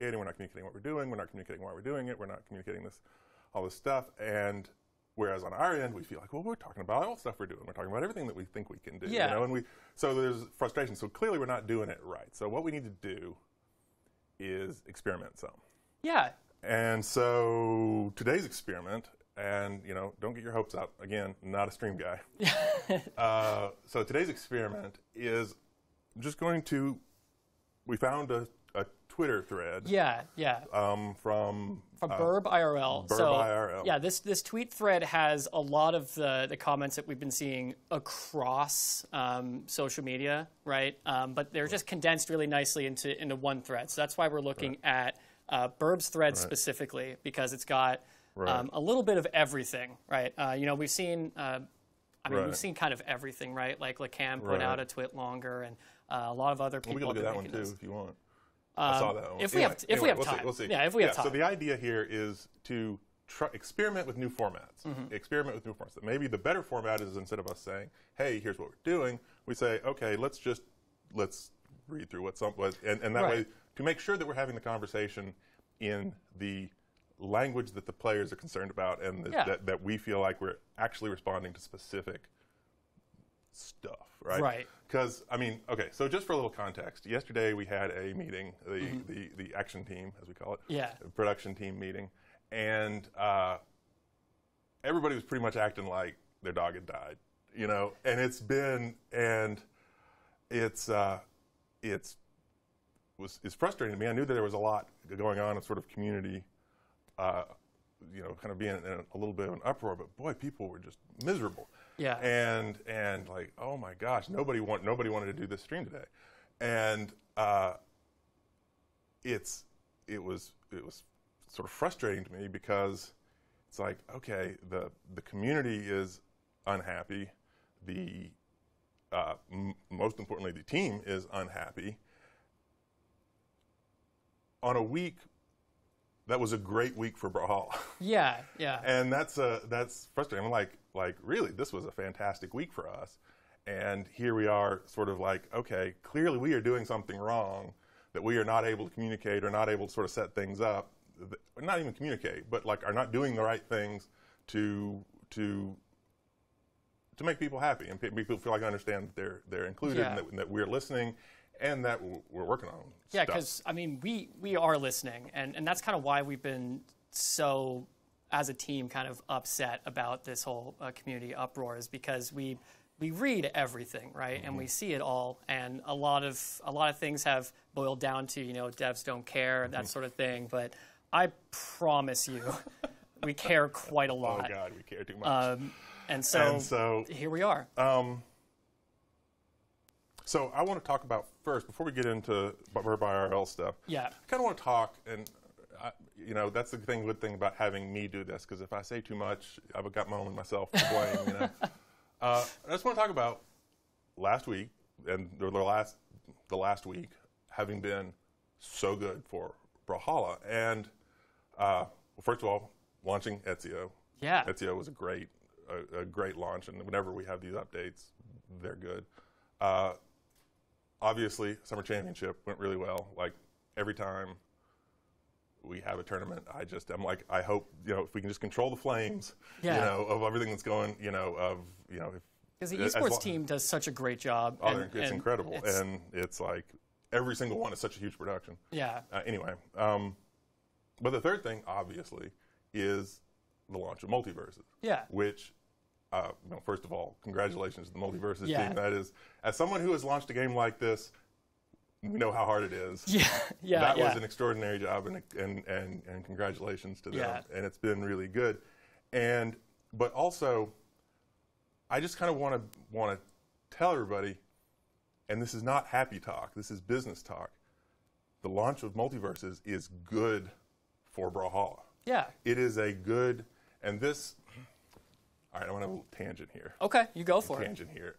communicating. We're not communicating what we're doing. We're not communicating why we're doing it. We're not communicating all this stuff. And whereas on our end, we feel like, well, we're talking about all the stuff we're doing. We're talking about everything that we think we can do. Yeah. You know? So there's frustration. So clearly we're not doing it right. So what we need to do is experiment some. Yeah. And so today's experiment, and don't get your hopes up. Again, not a stream guy. So today's experiment is just going to. We found a Twitter thread. Yeah, yeah. From Burb IRL. Burb so, IRL. Yeah, this tweet thread has a lot of the comments that we've been seeing across social media, right? But they're just condensed really nicely into one thread. So that's why we're looking at Burb's thread specifically, because it's got a little bit of everything, right? We've seen. We've seen kind of everything, right? Like Lacam put out a twit longer, and a lot of of other people. We can look at that one too if you want. I saw that one. If we have time. We'll see. Yeah, if we have time. So the idea here is to experiment with new formats. Experiment with new formats. Maybe the better format is, instead of us saying, "Hey, here's what we're doing," we say, "Okay, let's read through what's up," and that way to make sure that we're having the conversation in the language that the players are concerned about, and that we feel like we're actually responding to specific stuff, right? Right. Because okay. So just for a little context, yesterday we had a meeting, the action team, as we call it, the production team meeting, and everybody was pretty much acting like their dog had died, And it's frustrating to me. I knew that there was a lot going on in sort of community. Kind of being in a little bit of an uproar, but boy, people were just miserable. Yeah. And like, oh my gosh, nobody wanted to do this stream today, and it was sort of frustrating to me, because it's like, okay, the community is unhappy, most importantly, the team is unhappy on a week. That was a great week for Brawlhalla. Yeah, yeah. And that's frustrating. I'm like, really, this was a fantastic week for us. And here we are, sort of like, okay, clearly we are doing something wrong, that we are not able to communicate, or not able to sort of set things up, not even communicate, but like are not doing the right things to make people happy, and people feel like I understand that they're included, and that we're listening, and that we're working on stuff. Yeah, because we are listening, and that's kind of why we've been so, as a team, kind of upset about this whole community uproar, is because we read everything, right, and we see it all, and a lot of things have boiled down to devs don't care, that sort of thing, but I promise you, we care quite a lot. Oh God, we care too much. And so here we are. So I want to talk about first, before we get into Burb IRL stuff. Yeah. I kind of want to talk, and that's the good thing about having me do this, because if I say too much, I've got myself to blame. I just want to talk about last week, and the last week having been so good for Brawlhalla, and first of all, launching Ezio. Yeah. Ezio was a great launch, and whenever we have these updates, they're good. Obviously, Summer Championship went really well. Like, every time we have a tournament, I'm like, I hope, if we can just control the flames, of everything that's going, because the esports team does such a great job. Oh, it's incredible. And it's like, every single one is such a huge production. Yeah. Anyway, but the third thing, obviously, is the launch of Multiverses. Yeah. Which, first of all, congratulations to the Multiverses team. That is, as someone who has launched a game like this, we know how hard it is. That was an extraordinary job, and congratulations to them. Yeah. And it's been really good. But also, I just kind of want to tell everybody, and this is not happy talk, this is business talk. The launch of Multiverses is good for Brawlhalla. Yeah. It is a good, and this, all right, I want a little tangent here. Okay, you go for it. Tangent here.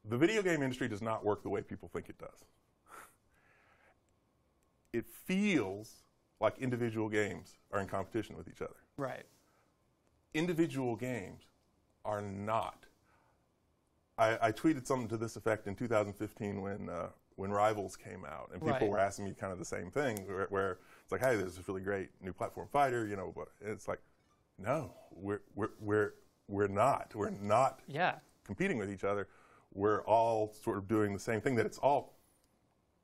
The video game industry does not work the way people think it does. It feels like individual games are in competition with each other. Right. Individual games are not. I tweeted something to this effect in 2015 when Rivals came out, and people were asking me kind of the same thing, where it's like, hey, there's this really great new platform fighter, you know, but it's like, no, we're not competing with each other. We're all sort of doing the same thing. That it's all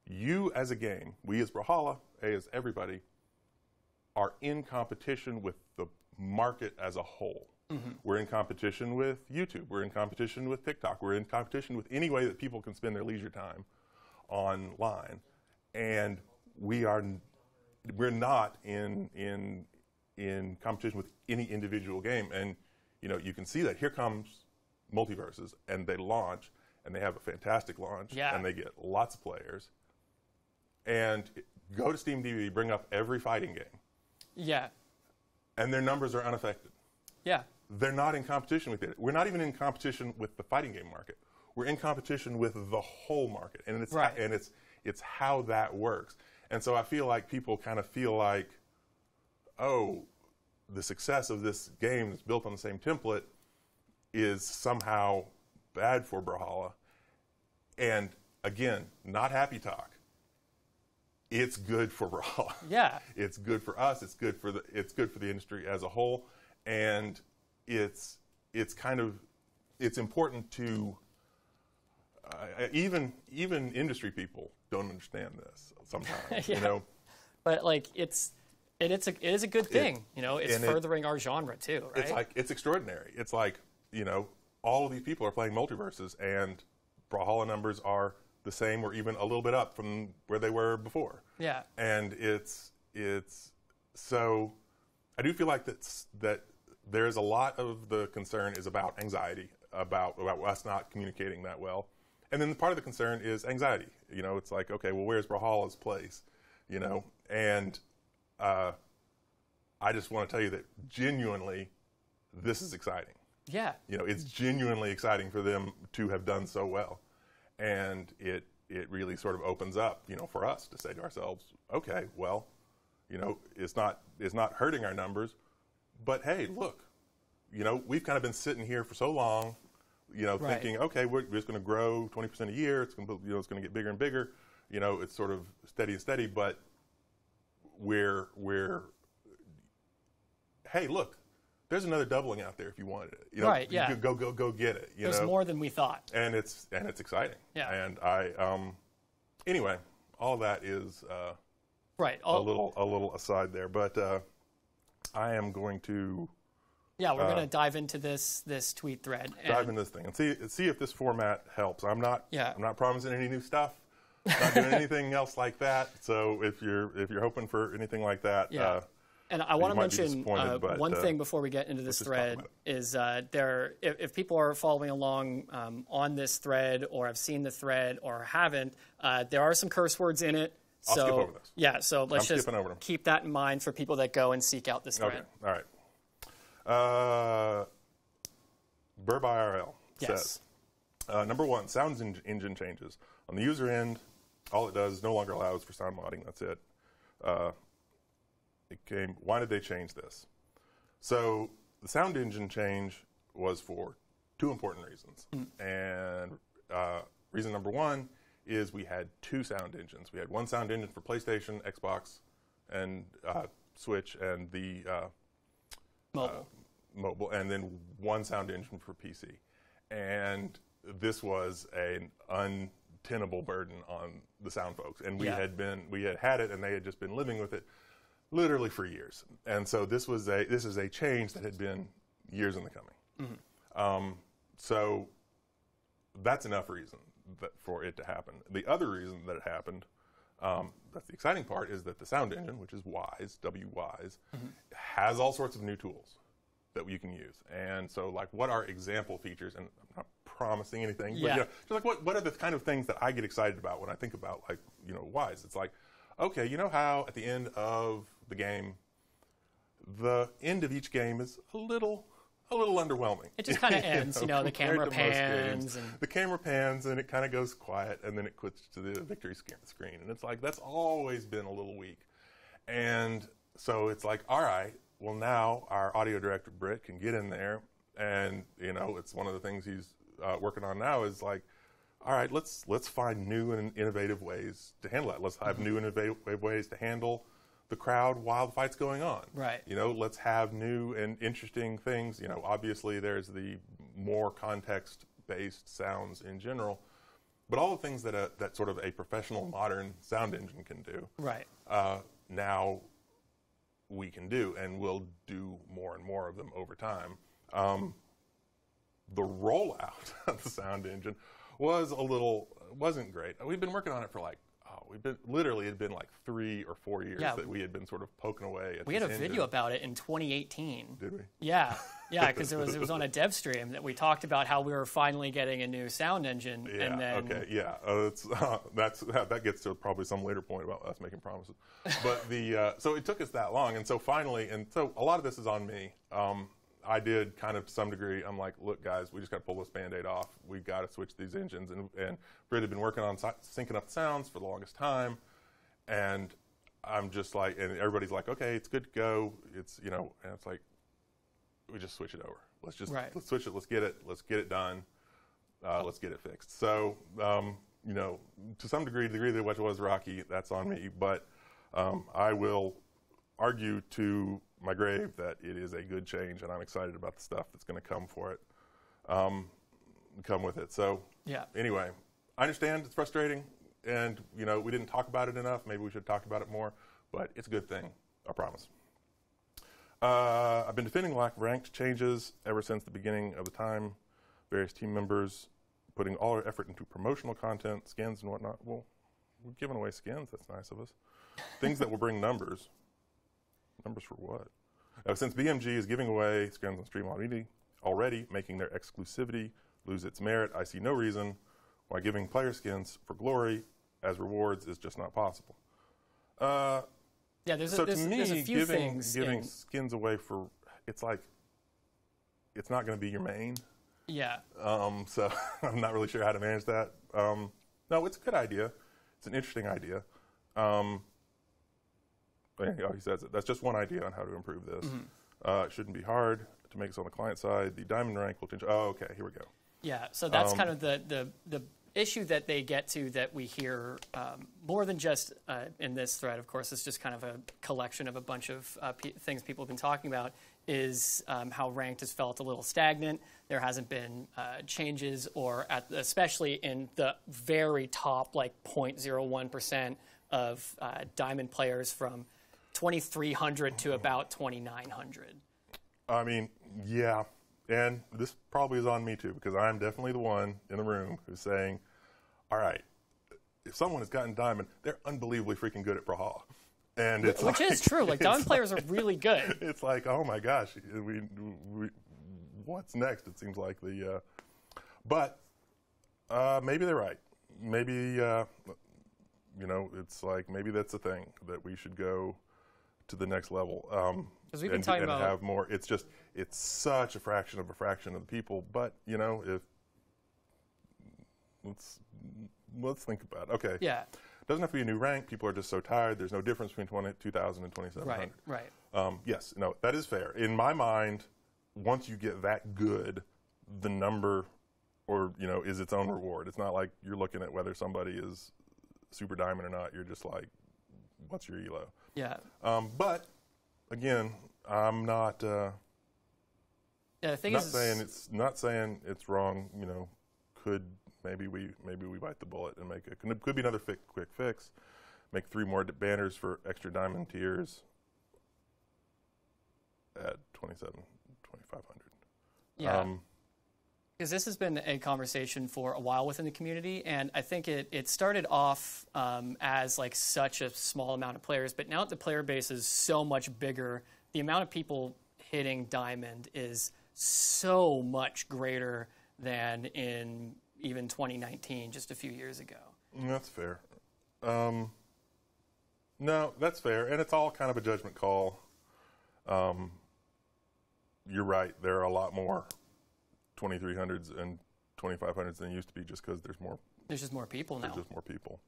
you as a game, we as Brawlhalla, as everybody, are in competition with the market as a whole. We're in competition with YouTube. We're in competition with TikTok. We're in competition with any way that people can spend their leisure time online, and we're not in competition with any individual game. And you know, you can see that here comes Multiverses, and they launch, and they have a fantastic launch, and they get lots of players. And go to Steam DVD, bring up every fighting game, and their numbers are unaffected. They're not in competition with it. We're not even in competition with the fighting game market. We're in competition with the whole market, and it's how that works. And so I feel like people kind of feel like, oh, the success of this game that's built on the same template is somehow bad for Brawlhalla. And again, not happy talk. It's good for Brawlhalla. It's good for us. It's good for the industry as a whole, and it's important to even industry people don't understand this sometimes, you know. But like it is a good thing, you know. It's furthering our genre too, right? It's extraordinary. It's like, you know, all of these people are playing Multiverses, and Brawlhalla numbers are the same or even a little bit up from where they were before. And it's so I do feel like that there's a lot of the concern is about anxiety, about us not communicating that well. And then part of the concern is anxiety. You know, it's like, okay, well, where's Brawlhalla's place? You know, and I just want to tell you that genuinely, this is exciting. You know, it's genuinely exciting for them to have done so well. And it really sort of opens up, you know, for us to say to ourselves, okay, well, you know, it's not hurting our numbers, but hey, look, you know, we've kind of been sitting here for so long, you know, thinking, okay, we're just going to grow 20% a year. It's going to, you know, it's going to get bigger and bigger. You know, it's sort of steady and steady, but we're hey, look, there's another doubling out there if you wanted it. You know, you could go get it. There's more than we thought, and it's exciting. And anyway, all of that is a little aside there, but I am going to. We're going to dive into this tweet thread. Dive into this thing and see if this format helps. I'm not promising any new stuff. I'm not doing anything else like that. So if you're hoping for anything like that, and I want to mention one thing before we get into this thread is if people are following along on this thread or have seen the thread or haven't, there are some curse words in it. I'll skip over this. So let's just keep that in mind for people that go and seek out this thread. Okay. All right. BurbIRL says, number one, sound engine changes. On the user end, all it does is no longer allows for sound modding. That's it. Why did they change this? So the sound engine change was for two important reasons. And reason number one is we had two sound engines. We had one sound engine for PlayStation, Xbox, and Switch, and the mobile, and then one sound engine for PC. And this was an untenable burden on the sound folks. And we had had it, and they had just been living with it literally for years. And so this is a change that had been years in the coming. So that's enough reason for it to happen. The other reason that it happened, that's the exciting part, is that the sound engine, which is Wise, W-Wise, has all sorts of new tools that you can use. And so, like, what are example features? And I'm not promising anything, but you know, just like what are the kind of things that I get excited about when I think about, like, you know, Wise? It's like, okay, you know how at the end of the game, the end of each game is a little underwhelming. It just kind of ends, you know, the camera pans. The camera pans, and it kind of goes quiet, and then it quits to the victory screen. And it's like, that's always been a little weak. And so it's like, all right, well, now our audio director, Britt, can get in there, and, you know, it's one of the things he's working on now is like, all right, let's find new and innovative ways to handle that. Let's have new and innovative ways to handle the crowd while the fight's going on. Right. You know, let's have new and interesting things. You know, obviously there's the more context-based sounds in general, but all the things that that sort of a professional modern sound engine can do. Right. Now we can do, and we'll do more and more of them over time. The rollout of the sound engine wasn't great. We've been working on it for like, literally, it had been like 3 or 4 years that we had been sort of poking away at We had a video about it in 2018. Did we? Yeah, because it was on a dev stream that we talked about how we were finally getting a new sound engine. Yeah, and then, okay, yeah. That gets to probably some later point about us making promises. But so it took us that long, and so finally, and so a lot of this is on me. I did kind of to some degree. I'm like, look, guys, we just got to pull this Band-Aid off. We got to switch these engines. And Britt had been working on syncing up the sounds for the longest time. And I'm just like, and everybody's like, okay, it's good to go. It's, you know, and it's like, we just switch it over. Let's switch it. Let's get it done. Let's get it fixed. So, you know, to some degree, the degree that it was rocky, that's on me. But I will argue to my grave that it is a good change, and I'm excited about the stuff that's going to come for it, come with it. So anyway, I understand it's frustrating, and you know we didn't talk about it enough. Maybe we should talk about it more, but it's a good thing, I promise. I've been defending lack of ranked changes ever since the beginning of the time. Various team members putting all their effort into promotional content, skins and whatnot. Well, we're giving away skins. That's nice of us. Things that will bring numbers. Numbers for what? Since BMG is giving away skins on Stream already, making their exclusivity lose its merit, I see no reason why giving player skins for glory as rewards is just not possible. Yeah, there's a few things. Giving skins away for, it's like, it's not going to be your main. Yeah. So I'm not really sure how to manage that. No, it's a good idea. It's an interesting idea. He says it. That's just one idea on how to improve this. It shouldn't be hard to make this on the client side. The diamond rank will change. Oh, okay, here we go. Yeah, so that's kind of the issue that they get to that we hear more than just in this thread, of course. It's just kind of a collection of a bunch of things people have been talking about, is how ranked has felt a little stagnant. There hasn't been changes, or especially in the very top, like 0.01% of diamond players from 2,300 to about 2,900. I mean, yeah, and this probably is on me too, because I'm definitely the one in the room who's saying, all right, if someone has gotten diamond, they're unbelievably freaking good at Brawlhalla. And it's Which is true. Like, diamond players are really good. It's like, oh my gosh, what's next? It seems like but maybe they're right. Maybe, you know, it's like, maybe that's the thing, that we should go to the next level. We've been talking about have more. It's just, it's such a fraction of the people. But you know, if let's think about it. Okay. Yeah. Doesn't have to be a new rank. People are just so tired. There's no difference between 2,000 and 2,700. Right. Yes. No, that is fair. In my mind, once you get that good, the number, or you know, is its own reward. It's not like you're looking at whether somebody is super diamond or not. You're just like, what's your elo? Yeah. But again, I'm not. Yeah, the thing is, not saying it's wrong. You know, maybe we bite the bullet and make it. Could be another quick fix. Make 3 more banners for extra diamond tiers at 2,500. Yeah. Because this has been a conversation for a while within the community, and I think it started off as like such a small amount of players, but now that the player base is so much bigger, the amount of people hitting diamond is so much greater than in even 2019, just a few years ago. That's fair. No, that's fair, and it's all kind of a judgment call. You're right. There are a lot more 2,300s and 2,500s than used to be, just because there's more. There's just more people now. There's just more people.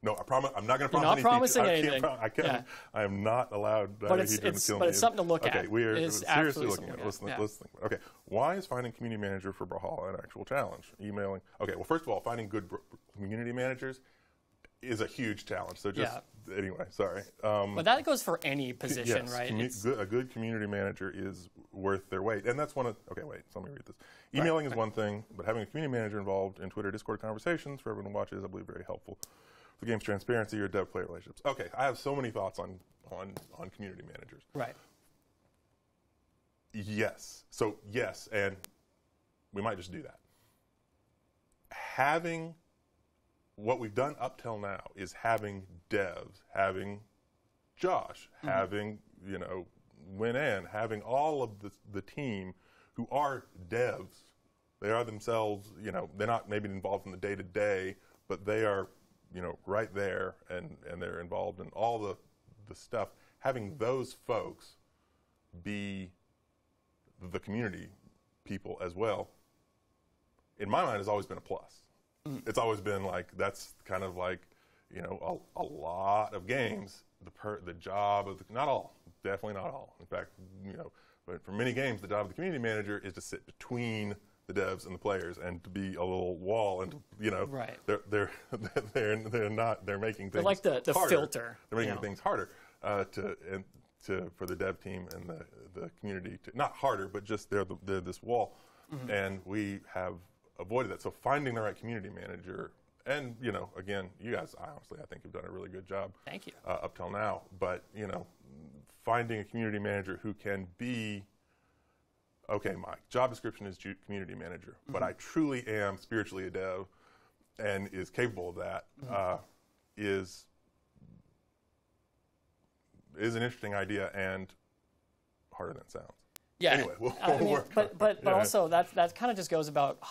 No, I promise. I'm not going to You're promise not any promising feature. anything. I can't. Yeah. I am not allowed. But it's something to look at. Okay, we are It is seriously absolutely looking at it. Let's yeah. think. Okay, why is finding community manager for Brawlhalla an actual challenge? Emailing. Okay, well, first of all, finding good community managers is a huge challenge. So just anyway, sorry. But that goes for any position, yes, right? A good community manager is worth their weight, and that's one of. Okay, wait. So let me read this. Emailing is one thing, but having a community manager involved in Twitter, Discord conversations for everyone who watches, I believe, very helpful. The game's transparency or dev-player relationships. Okay, I have so many thoughts on community managers. Right. Yes. So yes, and we might just do that. Having what we've done up till now is having devs, having Josh, having Win-An, having all of the team who are devs. They are themselves. They're not maybe involved in the day-to-day, but they are. Right there, and they're involved in all the stuff. Having those folks be the community people as well, in my mind, has always been a plus. It's always been like, that's kind of like, a lot of games, the job of not all, definitely not all. In fact, but for many games, the job of the community manager is to sit between the devs and the players, and to be a little wall, and right. they're making things. They're like the harder. filter. They're making things harder for the dev team and the community to, not harder, but just they're this wall, and we have avoided that. So finding the right community manager, and again, you guys, I think you've done a really good job. Thank you. Up till now, but finding a community manager who can be. Okay, my job description is community manager, but I truly am spiritually a dev and is capable of that, is an interesting idea and harder than it sounds. Yeah. Anyway, we'll work but also that kind of just goes about the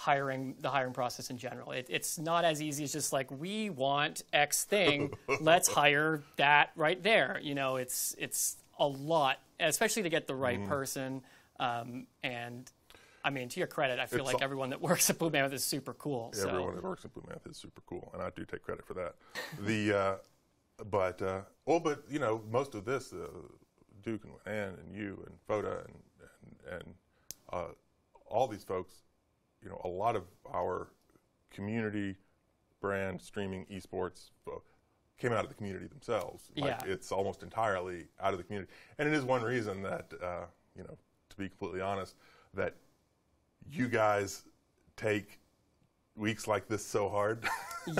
hiring process in general. It's not as easy as just like, we want X thing, let's hire that right there. It's a lot, especially to get the right person. And I mean, to your credit, I feel like everyone that works at Blue Mammoth is super cool. Everyone that works at Blue Mammoth is super cool, and I do take credit for that. But most of this, Duke and Ann and you and Foda and all these folks, a lot of our community brand streaming esports came out of the community themselves. Like, it's almost entirely out of the community, and it is one reason that to be completely honest, that you guys take weeks like this so hard.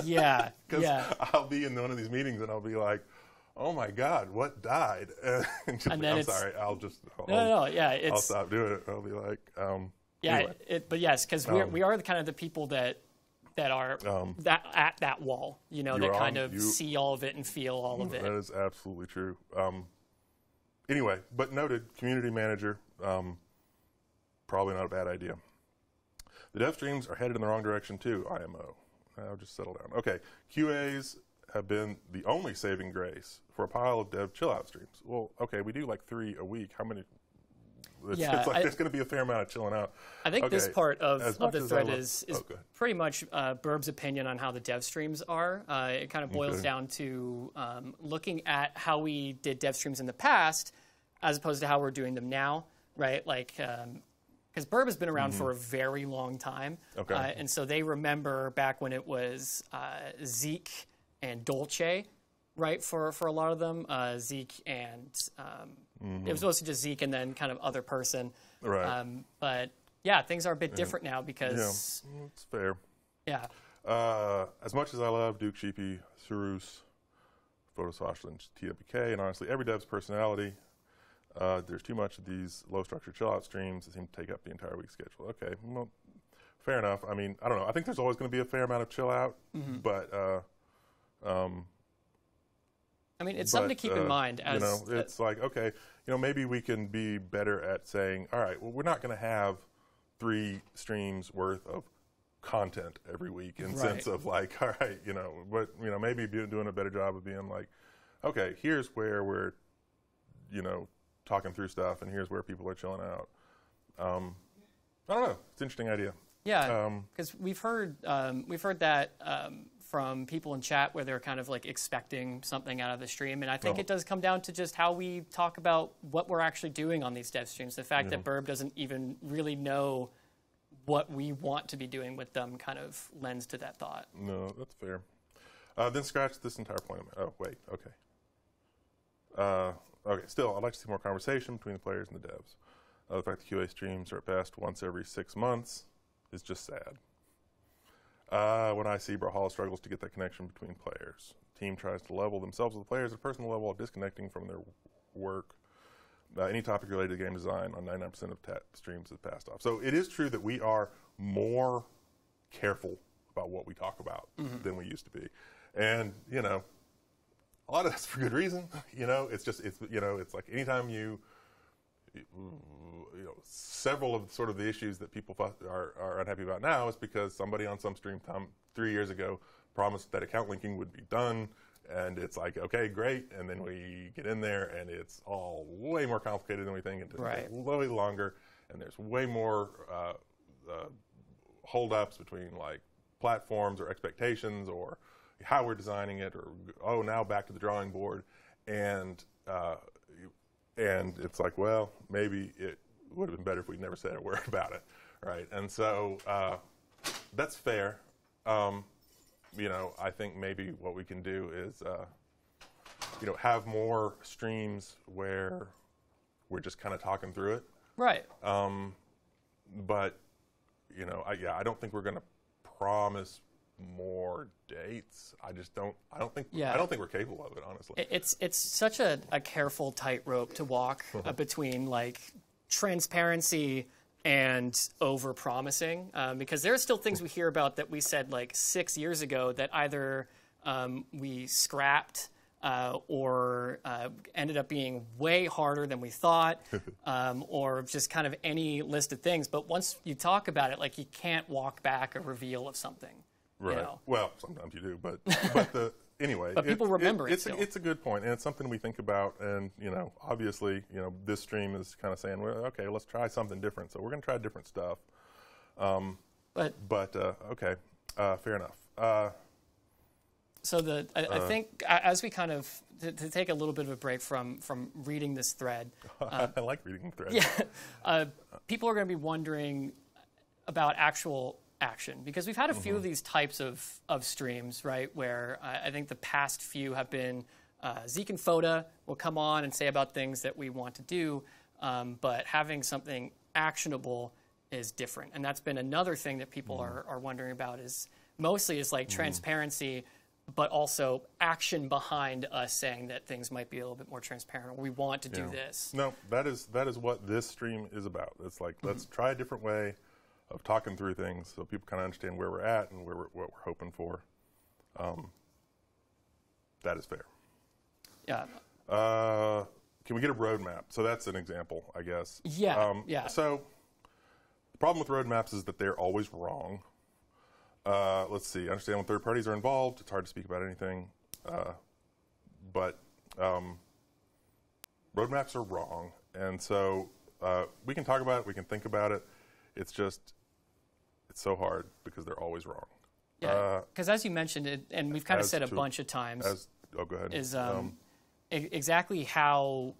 Yeah. Because I'll be in one of these meetings and I'll be like, oh my God, what died? And I'm sorry, I'll stop doing it. I'll be like, anyway. But yes, because we are the kind of the people that are at that wall, that kind of see all of it and feel all of it. That is absolutely true. Anyway, but noted, community manager, probably not a bad idea. The dev streams are headed in the wrong direction too, IMO. Now just settle down. Okay, QAs have been the only saving grace for a pile of dev chill out streams. Well, okay, we do like 3 a week. How many? It's like there's going to be a fair amount of chilling out. I think this part of the thread is pretty much Burb's opinion on how the dev streams are. It kind of boils down to looking at how we did dev streams in the past as opposed to how we're doing them now, right? Like, because Burb has been around for a very long time. Okay. And so they remember back when it was Eac and Dolce, right, for a lot of them. Eac and it was mostly just Eac and then kind of other person. Right. But yeah, things are a bit different now because... Yeah, it's fair. Yeah. As much as I love Duke, Sheepy, Cyrus, Photosocial, TWK, and honestly every dev's personality, there's too much of these low-structure chill-out streams that seem to take up the entire week schedule. Okay, well, fair enough. I mean, I don't know. I think there's always going to be a fair amount of chill-out, but... I mean, it's something to keep in mind. As it's like, okay, maybe we can be better at saying, all right, well, we're not going to have 3 streams worth of content every week in sense of like, all right, but maybe doing a better job of being like, okay, here's where we're, talking through stuff, and here's where people are chilling out. I don't know. It's an interesting idea. Yeah, because we've heard that from people in chat where they're kind of like expecting something out of the stream. And I think it does come down to just how we talk about what we're actually doing on these dev streams. The fact that Burb doesn't even really know what we want to be doing with them kind of lends to that thought. No, that's fair. Then scratch this entire point. Oh, wait, okay. Okay, still, I'd like to see more conversation between the players and the devs. The fact that QA streams are at best once every 6 months is just sad. When I see Brawlhalla struggles to get that connection between players. The team tries to level themselves with the players at a personal level, disconnecting from their work. Any topic related to game design on 99% of streams is passed off. So it is true that we are more careful about what we talk about than we used to be. And, you know, a lot of that's for good reason. You know, it's just, it's like anytime you know, several of sort of the issues that people are unhappy about now is because somebody on some stream 3 years ago promised that account linking would be done, and it's like, okay, great, and then we get in there and it's all way more complicated than we think, and it's way longer, and there's way more hold-ups between like platforms or expectations or how we're designing it, or now back to the drawing board, and it's like, well, maybe it would have been better if we'd never said a word about it, right? And so that's fair. You know, I think maybe what we can do is, you know, have more streams where we're just kind of talking through it. Right. But, you know, I don't think we're going to promise more dates. I don't think we're capable of it, honestly. It's such a careful tightrope to walk between like transparency and over-promising, because there are still things we hear about that we said like 6 years ago that either we scrapped or ended up being way harder than we thought, or just kind of any list of things. But once you talk about it, like you can't walk back a reveal of something. Right. You know? Well, sometimes you do, but anyway. But people remember it still. It's a good point, and it's something we think about. And you know, obviously, you know, this stream is kind of saying, well, okay, let's try something different. So we're going to try different stuff. But okay, fair enough. So I think as we kind of to take a little bit of a break from reading this thread. I like reading threads. Yeah, people are going to be wondering about actual action, because we've had a few of these types of streams, right, where I think the past few have been Eac and Foda will come on and say about things that we want to do, but having something actionable is different. And that's been another thing that people are wondering about, is mostly is like transparency, but also action behind us saying that things might be a little bit more transparent, or we want to do this. No, that is what this stream is about. It's like, let's try a different way of talking through things so people kind of understand where we're at and what we're hoping for. That is fair. Yeah. Can we get a roadmap? So that's an example, I guess. Yeah. Yeah. So the problem with roadmaps is that they're always wrong. Let's see. I understand when third parties are involved, it's hard to speak about anything. But roadmaps are wrong. And so we can talk about it. We can think about it. It's just, it's so hard because they're always wrong. Yeah, because as you mentioned it, and we've kind of said a bunch of times, go ahead. Is exactly how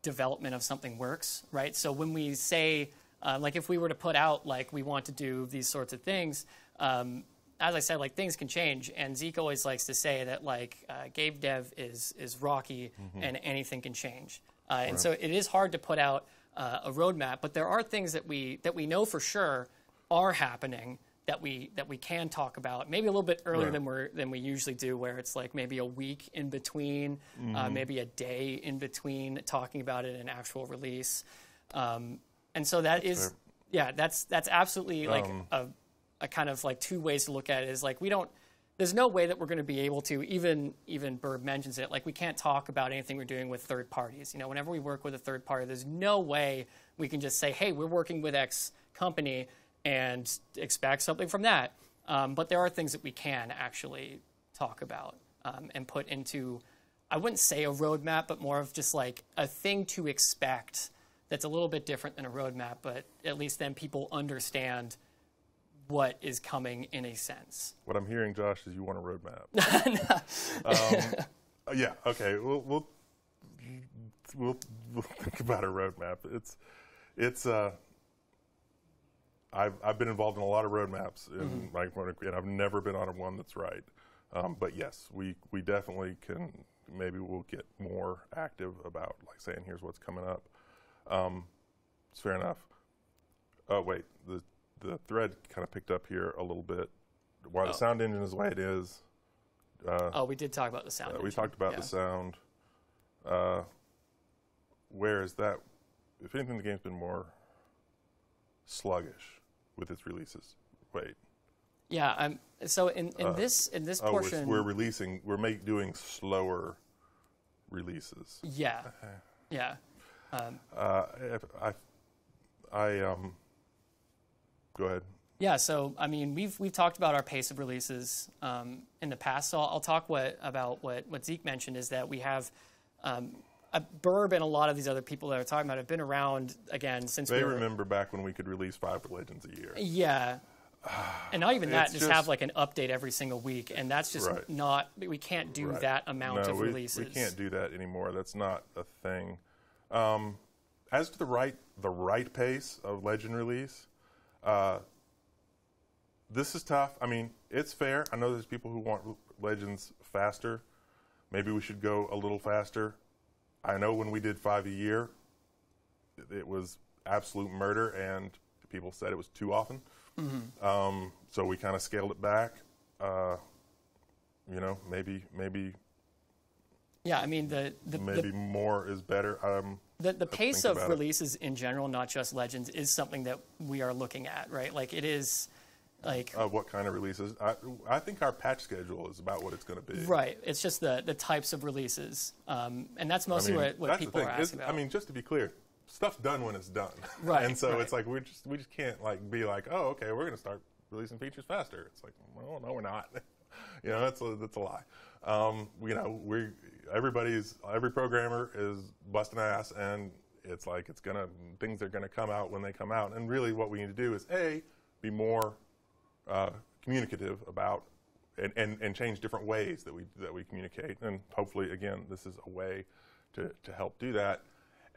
development of something works, right? So when we say, like if we were to put out, like we want to do these sorts of things, as I said, like things can change. And Eac always likes to say that like game dev is rocky and anything can change. And so it is hard to put out a roadmap, but there are things that we know for sure are happening that we can talk about, maybe a little bit earlier than we usually do, where it's like maybe a week in between, maybe a day in between talking about it in an actual release. And so that's that's absolutely like a kind of like two ways to look at it. Is like there's no way that we're going to be able to, even Burb mentions it, like we can't talk about anything we're doing with third parties. You know, whenever we work with a third party, there's no way we can just say, hey, we're working with X company and expect something from that. But there are things that we can actually talk about and put into, I wouldn't say a roadmap, but more of just like a thing to expect that's a little bit different than a roadmap, but at least then people understand what is coming in a sense. What I'm hearing, Josh, is you want a roadmap. Yeah. Okay. We'll think about a roadmap. I've been involved in a lot of roadmaps in my and I've never been on one that's right. But yes, we definitely can. Maybe we'll get more active about like saying, here's what's coming up. It's fair enough. Oh wait, the thread kind of picked up here a little bit. Why the sound engine is the way it is. We did talk about the sound engine. We talked about the sound. Where is that? If anything, the game's been more sluggish with its releases. Wait. Yeah. So in this portion, we're doing slower releases. Yeah. Yeah. Go ahead. Yeah, so I mean, we've talked about our pace of releases in the past. So I'll talk about what Eac mentioned is that we have Burb and a lot of these other people that are talking about have been around again since they remember back when we could release 5 Legends a year. Yeah. And not even that, just have like an update every single week, and that's just not. We can't do that amount of releases. We can't do that anymore. That's not a thing. As to the right pace of Legend release, this is tough. I mean, it's fair. I know there's people who want Legends faster. Maybe we should go a little faster. I know when we did 5 a year, it was absolute murder, and people said it was too often. So we kind of scaled it back. Maybe. Yeah, I mean maybe more is better. The pace of releases in general, not just Legends, is something that we are looking at, right? Like it is, like what kind of releases? I think our patch schedule is about what it's going to be. Right. It's just the types of releases, and that's mostly what people are asking about. I mean, just to be clear, stuff's done when it's done. Right. And so it's like we just can't like be like, oh, okay, we're going to start releasing features faster. It's like, well, no, we're not. That's a lie. Every programmer is busting ass, and it's like things are gonna come out when they come out. And really, what we need to do is be more communicative about and change different ways that we communicate. And hopefully, again, this is a way to help do that.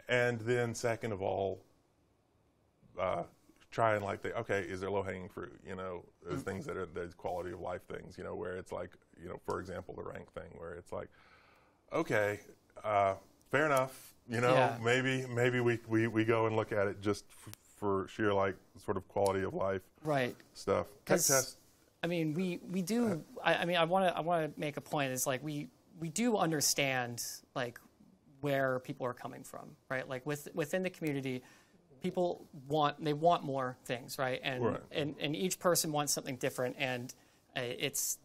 And then, second of all, try and is there low-hanging fruit? There's things there's quality of life things. Where it's like, for example, the rank thing, where it's like, okay, fair enough. Maybe we go and look at it just for sheer sort of quality of life stuff. Tech test. I mean, we do. I want to make a point. It's like we do understand where people are coming from, right? Like within the community, people want more things, right? And each person wants something different, and it's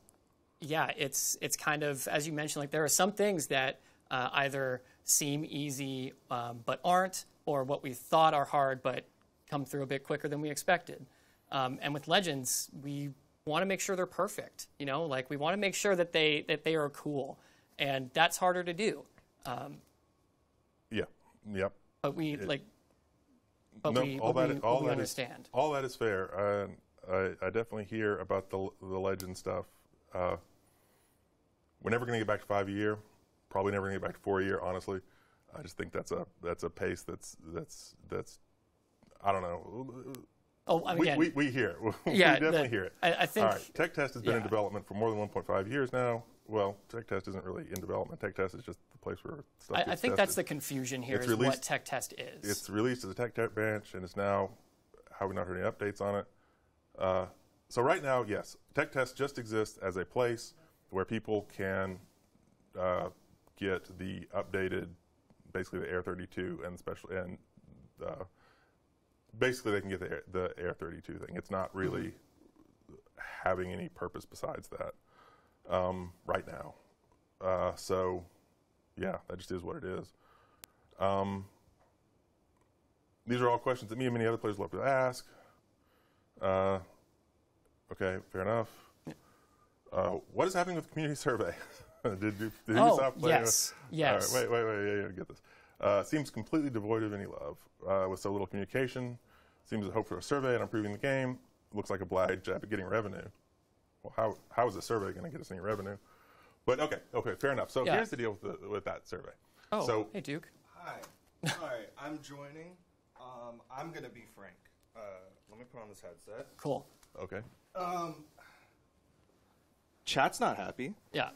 kind of, as you mentioned, like there are some things that either seem easy but aren't, or what we thought are hard but come through a bit quicker than we expected. And with Legends, we want to make sure they're perfect. We want to make sure that they are cool, and that's harder to do. Yep. But we understand. All that is fair. I definitely hear about the Legend stuff. We're never going to get back to 5 a year. Probably never going to get back to 4 a year. Honestly, I just think that's a pace that's I don't know. Oh, I mean, we hear it. We definitely hear it. I think. All right, Tech Test has been in development for more than 1.5 years now. Well, Tech Test isn't really in development. Tech Test is just the place where stuff gets I think tested. that's the confusion here, is what Tech Test is. It's released as a Tech Test branch, and it's now, have we not heard any updates on it? So right now, yes, Tech Test just exists as a place where people can get the updated, basically the Air 32 and basically they can get the Air 32 thing. It's not really having any purpose besides that right now. So, yeah, that just is what it is. These are all questions that me and many other players love to ask. Okay, fair enough. What is happening with the community survey? Did you stop playing? Yes. All right, wait, get this. Seems completely devoid of any love. With so little communication, seems to hope for a survey on improving the game. looks like a blind job at getting revenue. Well, how is the survey going to get us any revenue? But okay, fair enough. So here's the deal with that survey. Oh, so, hey, Duke. Hi. All right, I'm joining. I'm going to be frank. Let me put on this headset. Cool. Okay. Chat's not happy. Yeah.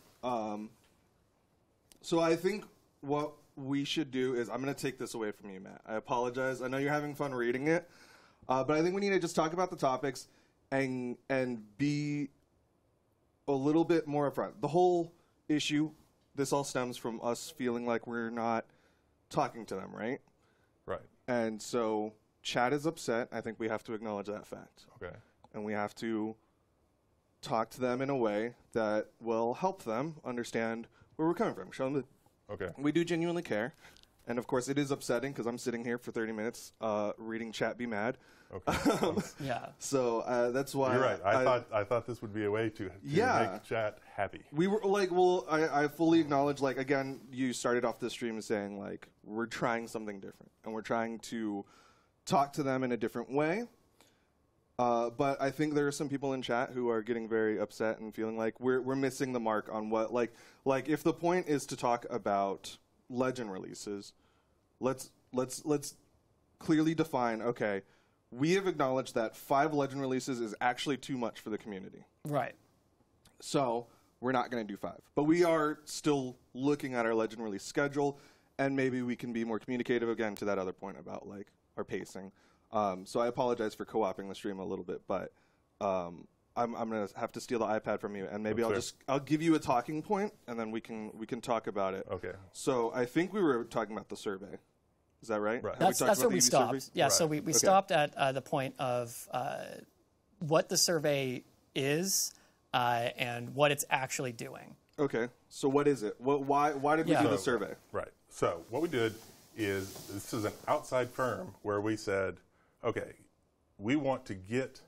So I think what we should do is, I'm going to take this away from you, Matt. I apologize. I know you're having fun reading it, but I think we need to just talk about the topics and be a little bit more upfront. The whole issue, this all stems from us feeling like we're not talking to them, right? Right. And so chat is upset. I think we have to acknowledge that fact. Okay. And we have to talk to them in a way that will help them understand where we're coming from. Show them that we do genuinely care. And of course, it is upsetting because I'm sitting here for 30 minutes reading chat be mad. Okay. Yeah. So that's why You're right. I thought this would be a way to make chat happy. We were like, well, I fully acknowledge, like, again, you started off this stream saying, like, we're trying something different. And we're trying to talk to them in a different way. But I think there are some people in chat who are getting very upset and feeling like we're missing the mark on what, like if the point is to talk about Legend releases, let's clearly define, okay, we have acknowledged that 5 Legend releases is actually too much for the community. Right. So we're not going to do 5. But we are still looking at our Legend release schedule, and maybe we can be more communicative, again, to that other point about, like, our pacing. So I apologize for co-opting the stream a little bit, but I'm going to have to steal the iPad from you, and maybe I'll give you a talking point, and then we can talk about it. Okay. So I think we were talking about the survey. Is that right? Right. That's where we stopped. Survey? Yeah, Right. so we stopped at the point of what the survey is and what it's actually doing. Okay. So what is it? Why did we do the survey? Right. So what we did is, this is an outside firm where we said, okay, we want to get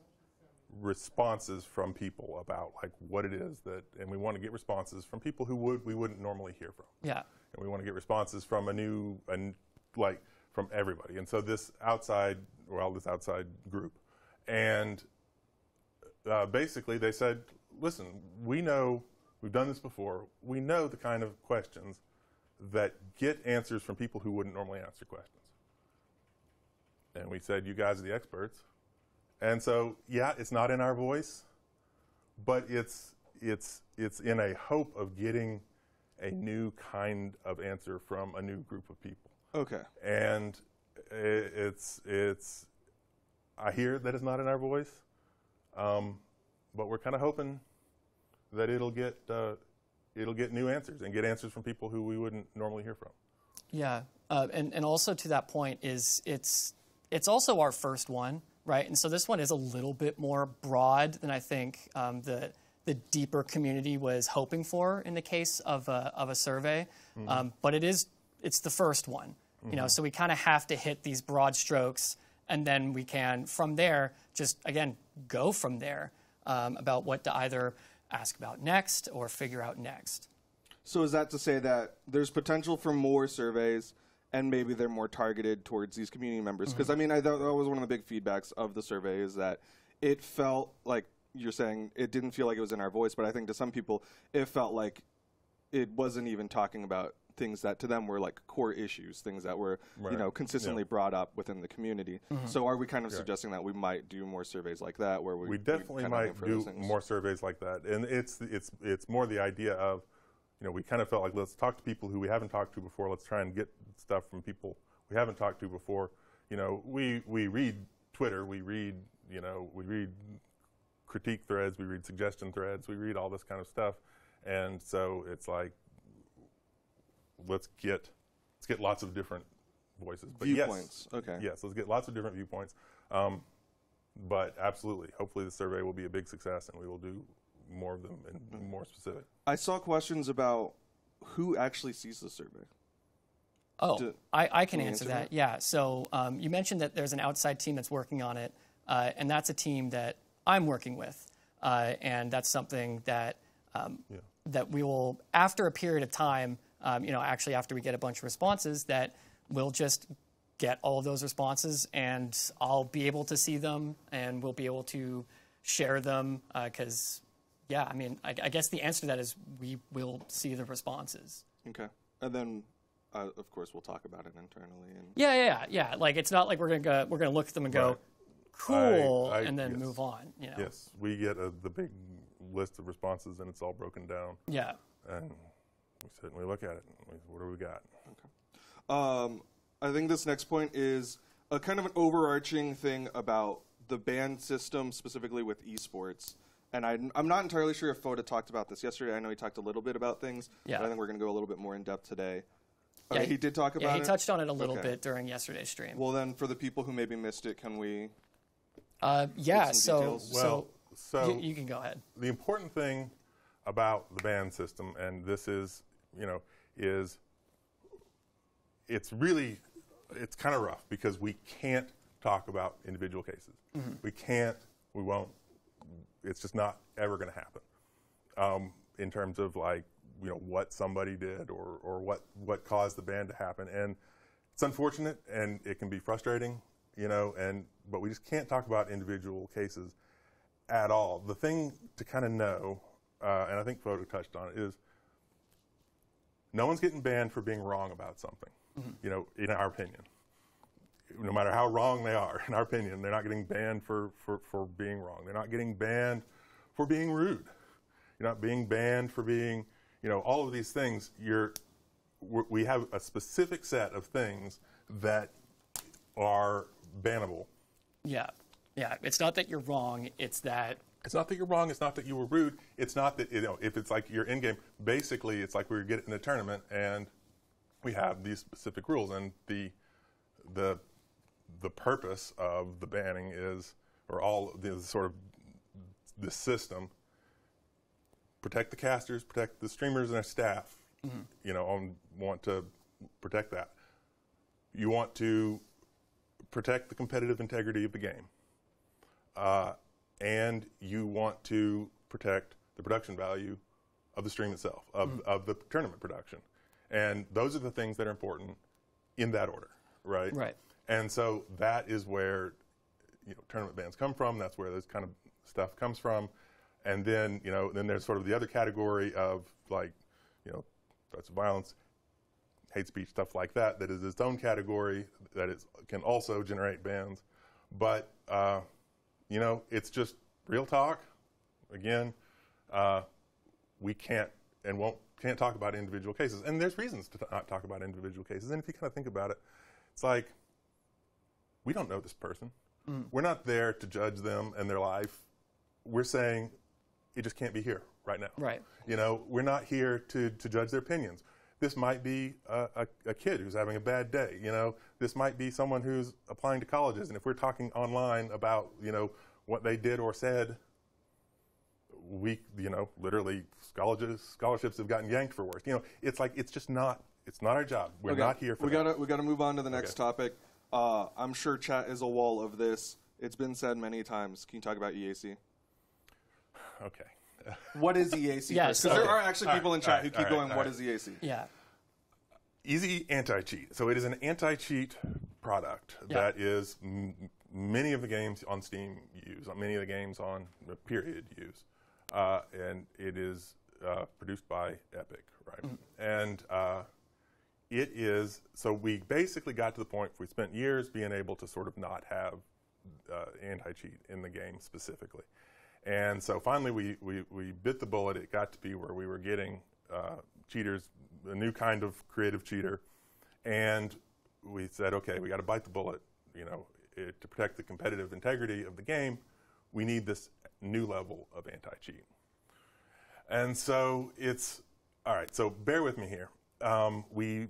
responses from people about, like, what it is that, and we want to get responses from people who we wouldn't normally hear from. Yeah. And we want to get responses from from everybody. And so this outside group. And basically they said, listen, we know, we've done this before, we know the kind of questions that get answers from people who wouldn't normally answer questions. And we said, you guys are the experts. And so, yeah, it's not in our voice, but it's in a hope of getting a new kind of answer from a new group of people. Okay. And I hear that it's not in our voice, but we're kind of hoping that it'll get new answers and get answers from people who we wouldn't normally hear from. Yeah. And also to that point is it's also our first one, right? And so this one is a little bit more broad than I think the deeper community was hoping for in the case of a survey. Mm-hmm. But it's the first one, you know, so we kind of have to hit these broad strokes, and then we can, from there, just, again, go from there about what to either ask about next or figure out next. So is that to say that there's potential for more surveys, and maybe they're more targeted towards these community members? Because, I mean, that was one of the big feedbacks of the survey, is that it felt like, you're saying it didn't feel like it was in our voice, but I think to some people it felt like it wasn't even talking about things that to them were like core issues, things that were consistently brought up within the community. Mm-hmm. So are we kind of suggesting that we might do more surveys like that, where we definitely might do more surveys like that? And it's more the idea of, you know, we kind of felt like, let's talk to people who we haven't talked to before. Let's try and get stuff from people we haven't talked to before. You know, we read Twitter, we read critique threads, we read suggestion threads, we read all this kind of stuff, and so it's like, let's get lots of different voices. But viewpoints. Yes, okay. Yes, let's get lots of different viewpoints. But absolutely, hopefully the survey will be a big success, and we will do more of them and more specific. I saw questions about who actually sees the survey. Oh, I can answer that. Yeah. So you mentioned that there's an outside team that's working on it, and that's a team that I'm working with, and that's something that that we will, after a period of time, actually after we get a bunch of responses, that we'll just get all of those responses, and I'll be able to see them, and we'll be able to share them, because, yeah, I mean, I guess the answer to that is we will see the responses. Okay. And then, of course, we'll talk about it internally. And Yeah. Like, it's not like we're gonna look at them and go, cool, and then yes. move on. You know? Yes, we get the big list of responses, and it's all broken down. Yeah. And we sit and we look at it. And what do we got? Okay. I think this next point is a kind of an overarching thing about the ban system, specifically with esports. And I'm not entirely sure if Foda talked about this yesterday. I know he talked a little bit about things. Yeah. But I think we're going to go a little bit more in depth today. Yeah, Okay, he did talk about it? Yeah, he touched on it a little bit during yesterday's stream. Well, then, for the people who maybe missed it, can we... Yeah, some so so you can go ahead. The important thing about the ban system, and this is, is it's kind of rough because we can't talk about individual cases. We won't, it's just not ever going to happen in terms of like, what somebody did or what caused the ban to happen. And it's unfortunate and it can be frustrating, but we just can't talk about individual cases at all. The thing to kind of know, and I think Foda touched on it, is no one's getting banned for being wrong about something, in our opinion. No matter how wrong they are, in our opinion, they're not getting banned for being wrong. They're not getting banned for being rude. You're not being banned for being, all of these things. We have a specific set of things that are bannable. Yeah. It's not that you're wrong. It's that. It's not that you're wrong. It's not that you were rude. It's not that, if it's like you're in game, basically it's like we get in a tournament and we have these specific rules, and the purpose of the banning is, or all the sort of the system, protect the casters, protect the streamers and their staff. Want to protect that. You want to protect the competitive integrity of the game. And you want to protect the production value of the stream itself, of the tournament production. And those are the things that are important in that order, right? Right. And so that is where, tournament bans come from. That's where this kind of stuff comes from. And then, then there's sort of the other category of like, threats of violence, hate speech, stuff like that, that is its own category that can also generate bans. But, it's just real talk. Again, we can't talk about individual cases. And there's reasons to not talk about individual cases. And if you kind of think about it, it's like, we don't know this person. We're not there to judge them and their life. We're saying it just can't be here right now. Right. We're not here to judge their opinions. This might be a kid who's having a bad day. This might be someone who's applying to colleges. And if we're talking online about, what they did or said, literally scholarships have gotten yanked for worse. It's like, it's not our job. We're not here for that. We gotta move on to the next topic. I'm sure chat is a wall of this. It's been said many times. Can you talk about EAC? Okay. What is EAC? Yeah, because so- there are actually people in chat who keep going, all what right. is EAC? Yeah. Easy anti-cheat. So it is an anti-cheat product that is many of the games on Steam use, many of the games on Period use. And it is produced by Epic, right? And it is, so we basically got to the point, we spent years being able to sort of not have anti-cheat in the game specifically. And so finally we bit the bullet. It got to be where we were getting cheaters, a new kind of creative cheater. And we said, okay, we got to bite the bullet, to protect the competitive integrity of the game. We need this new level of anti-cheat. And so all right, so bear with me here. We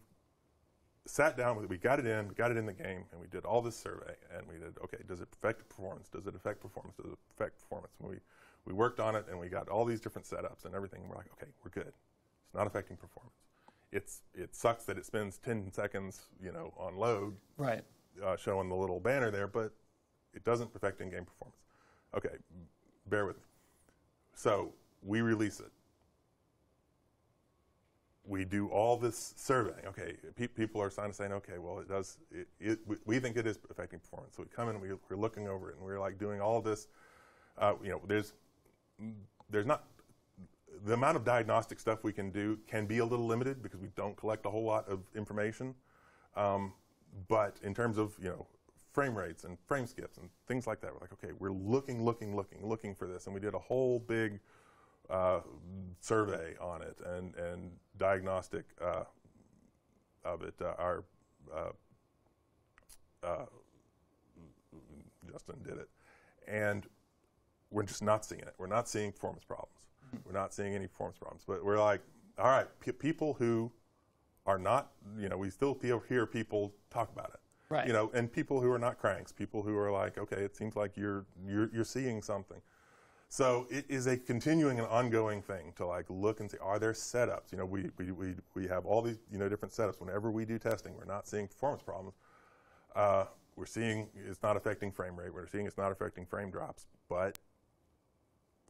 sat down with it, we got it in the game, and we did all this survey, and we did, okay, does it affect performance? Does it affect performance? Does it affect performance? And we worked on it, and we got all these different setups and everything. We're like, okay, we're good. It's not affecting performance. It sucks that it spends 10 seconds, on load, Right. Showing the little banner there, but it doesn't affect in-game performance. Okay, bear with me. So we release it. We do all this surveying. Okay, people are saying, okay, well, it does. We think it is affecting performance. So we come in, and we're looking over it, and we're like doing all this there's not the amount of diagnostic stuff we can do can be a little limited because we don't collect a whole lot of information. But in terms of frame rates and frame skips and things like that, we're like, okay, we're looking for this, and we did a whole big survey on it and diagnostic of it. Justin did it, and we're just not seeing it. We're not seeing performance problems. We're not seeing any performance problems. But we're like, all right, people who are not, we still hear people talk about it. Right. And people who are not cranks, people who are like, okay, it seems like you're seeing something. So it is a continuing and ongoing thing to like look and see, are there setups? We have all these different setups. Whenever we do testing, we're not seeing performance problems. We're seeing it's not affecting frame rate. We're seeing it's not affecting frame drops. But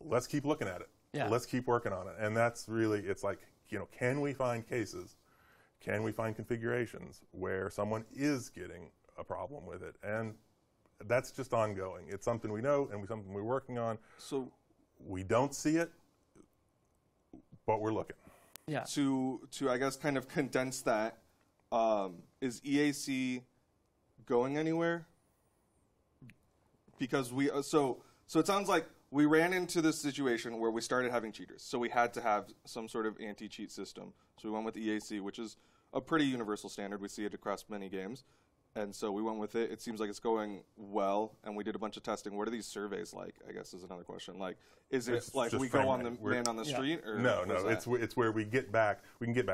let's keep looking at it. Yeah. Let's keep working on it. And that's really, it's like, can we find cases? Can we find configurations where someone is getting a problem with it? And that's just ongoing. It's something we know and something we're working on. So we don't see it, but we're looking. Yeah. To I guess kind of condense that, is EAC going anywhere? Because so it sounds like we ran into this situation where we started having cheaters, so we had to have some sort of anti-cheat system. So we went with EAC, which is a pretty universal standard. We see it across many games. And so we went with it. It seems like it's going well, and we did a bunch of testing. What are these surveys like, I guess is another question. Like, is it It's like just we go on frame the rate. man on the street? Or No, what's that? it's where we can get back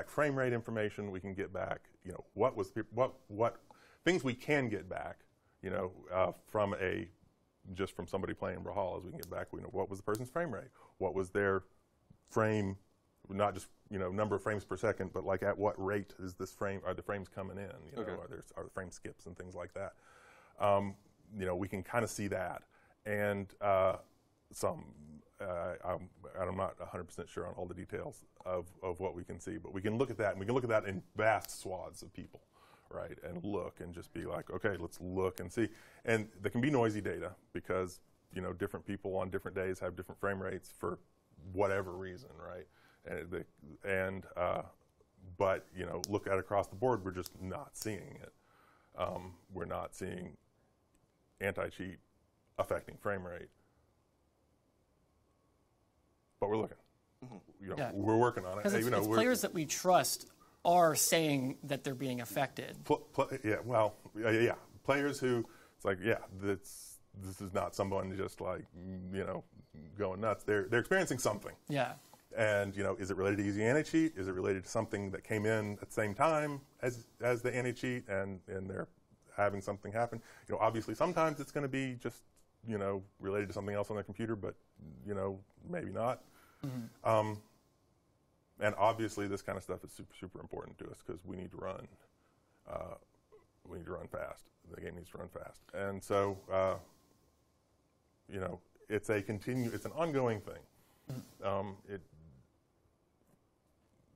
frame rate information. We can get back, what things we can get back, from somebody playing Brawlhalla. We can get back, what was the person's frame rate? What was their frame, not just, number of frames per second, but like at what rate is this frame, are the frames coming in? Okay. Are the frame skips and things like that? We can kind of see that. And I'm not 100% sure on all the details of what we can see, but we can look at that, and we can look at that in vast swaths of people, right? And look and just be like, okay, let's look and see. And there can be noisy data because, different people on different days have different frame rates for whatever reason, right? But look at it across the board, we're just not seeing it. We're not seeing anti-cheat affecting frame rate, but we're looking. Mm-hmm. We're working on it. Because it's players that we trust are saying that they're being affected. Players who it's like, this is not someone just like going nuts. They're experiencing something. Yeah. And is it related to easy anti-cheat? Is it related to something that came in at the same time as the anti-cheat, and they're having something happen? Obviously sometimes it's going to be just related to something else on their computer, but maybe not. Mm-hmm. And obviously this kind of stuff is super, super important to us because we need to run. We need to run fast. The game needs to run fast, and so it's an ongoing thing.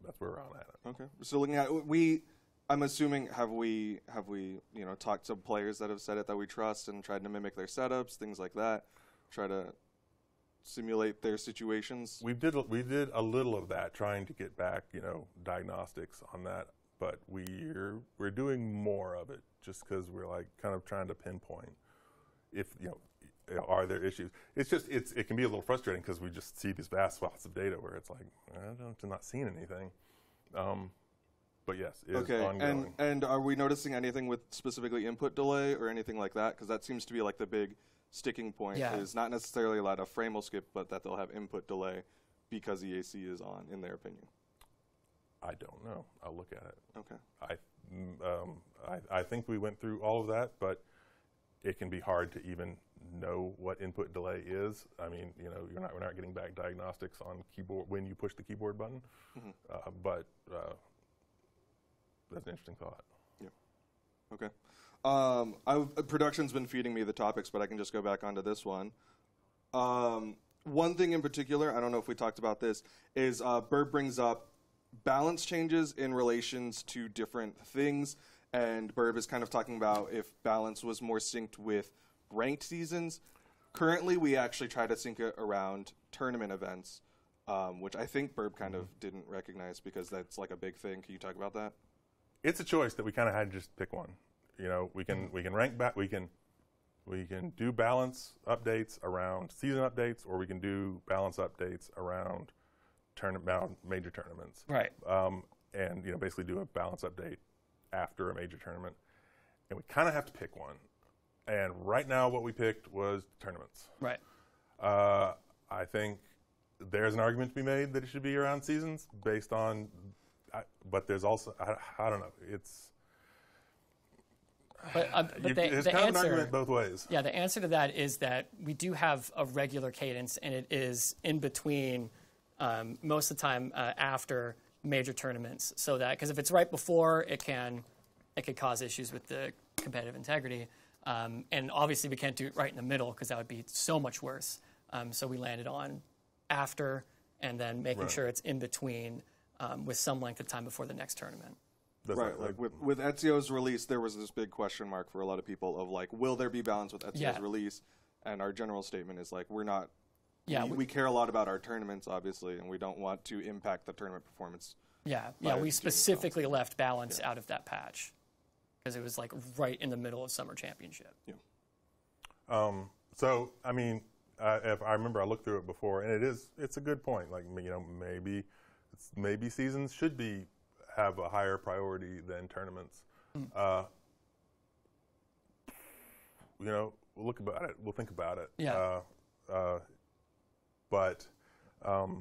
That's where we're at it. Okay. So looking at I'm assuming have we talked to players that have said it that we trust and tried to mimic their setups, things like that, try to simulate their situations. We did a little of that, trying to get back diagnostics on that, but we're doing more of it just because we're like kind of trying to pinpoint if are there issues. It's just it can be a little frustrating because we just see these vast swaths of data where it's like I'm not seeing anything. But yes, it is ongoing. And are we noticing anything with specifically input delay or anything like that? Because that seems to be like the big sticking point. Yeah. Is not necessarily a lot of frame will skip, but that they'll have input delay because EAC is on, in their opinion. I don't know. I'll look at it. Okay. I think we went through all of that, but it can be hard to even know what input delay is. I mean, we're not getting back diagnostics on keyboard when you push the keyboard button, but that's an interesting thought. Yeah. Okay. Production's been feeding me the topics, but I can just go back onto this one. One thing in particular, I don't know if we talked about this, is Burb brings up balance changes in relations to different things, and Burb is kind of talking about if balance was more synced with ranked seasons. Currently, we actually try to sync it around tournament events, which I think Burb kind of didn't recognize because that's like a big thing. Can you talk about that? It's a choice that we kind of had to just pick one. You know, we can rank back. We can do balance updates around season updates, or we can do balance updates around major tournaments. Right. And you know, basically do a balance update after a major tournament. And we kind of have to pick one. And right now, what we picked was tournaments. Right. I think there's an argument to be made that it should be around seasons based on, but there's also, I don't know, it's. But it's the kind of an answer, argument both ways. Yeah, the answer to that is that we do have a regular cadence, and it is in between most of the time after major tournaments. So that, because if it's right before, it could cause issues with the competitive integrity. And obviously we can't do it right in the middle because that would be so much worse. So we landed on after and then making sure it's in between with some length of time before the next tournament. That's right. Like with Ezio's release, there was this big question mark for a lot of people of like, will there be balance with Ezio's release? And our general statement is like, we're not. Yeah, we care a lot about our tournaments, obviously, and we don't want to impact the tournament performance. Yeah, we specifically left balance out of that patch because it was like right in the middle of Summer Championship. Yeah. So I mean, if I remember, I looked through it before, and it's a good point. Like, you know, maybe seasons should have a higher priority than tournaments. You know, we'll look about it. We'll think about it. Yeah. But I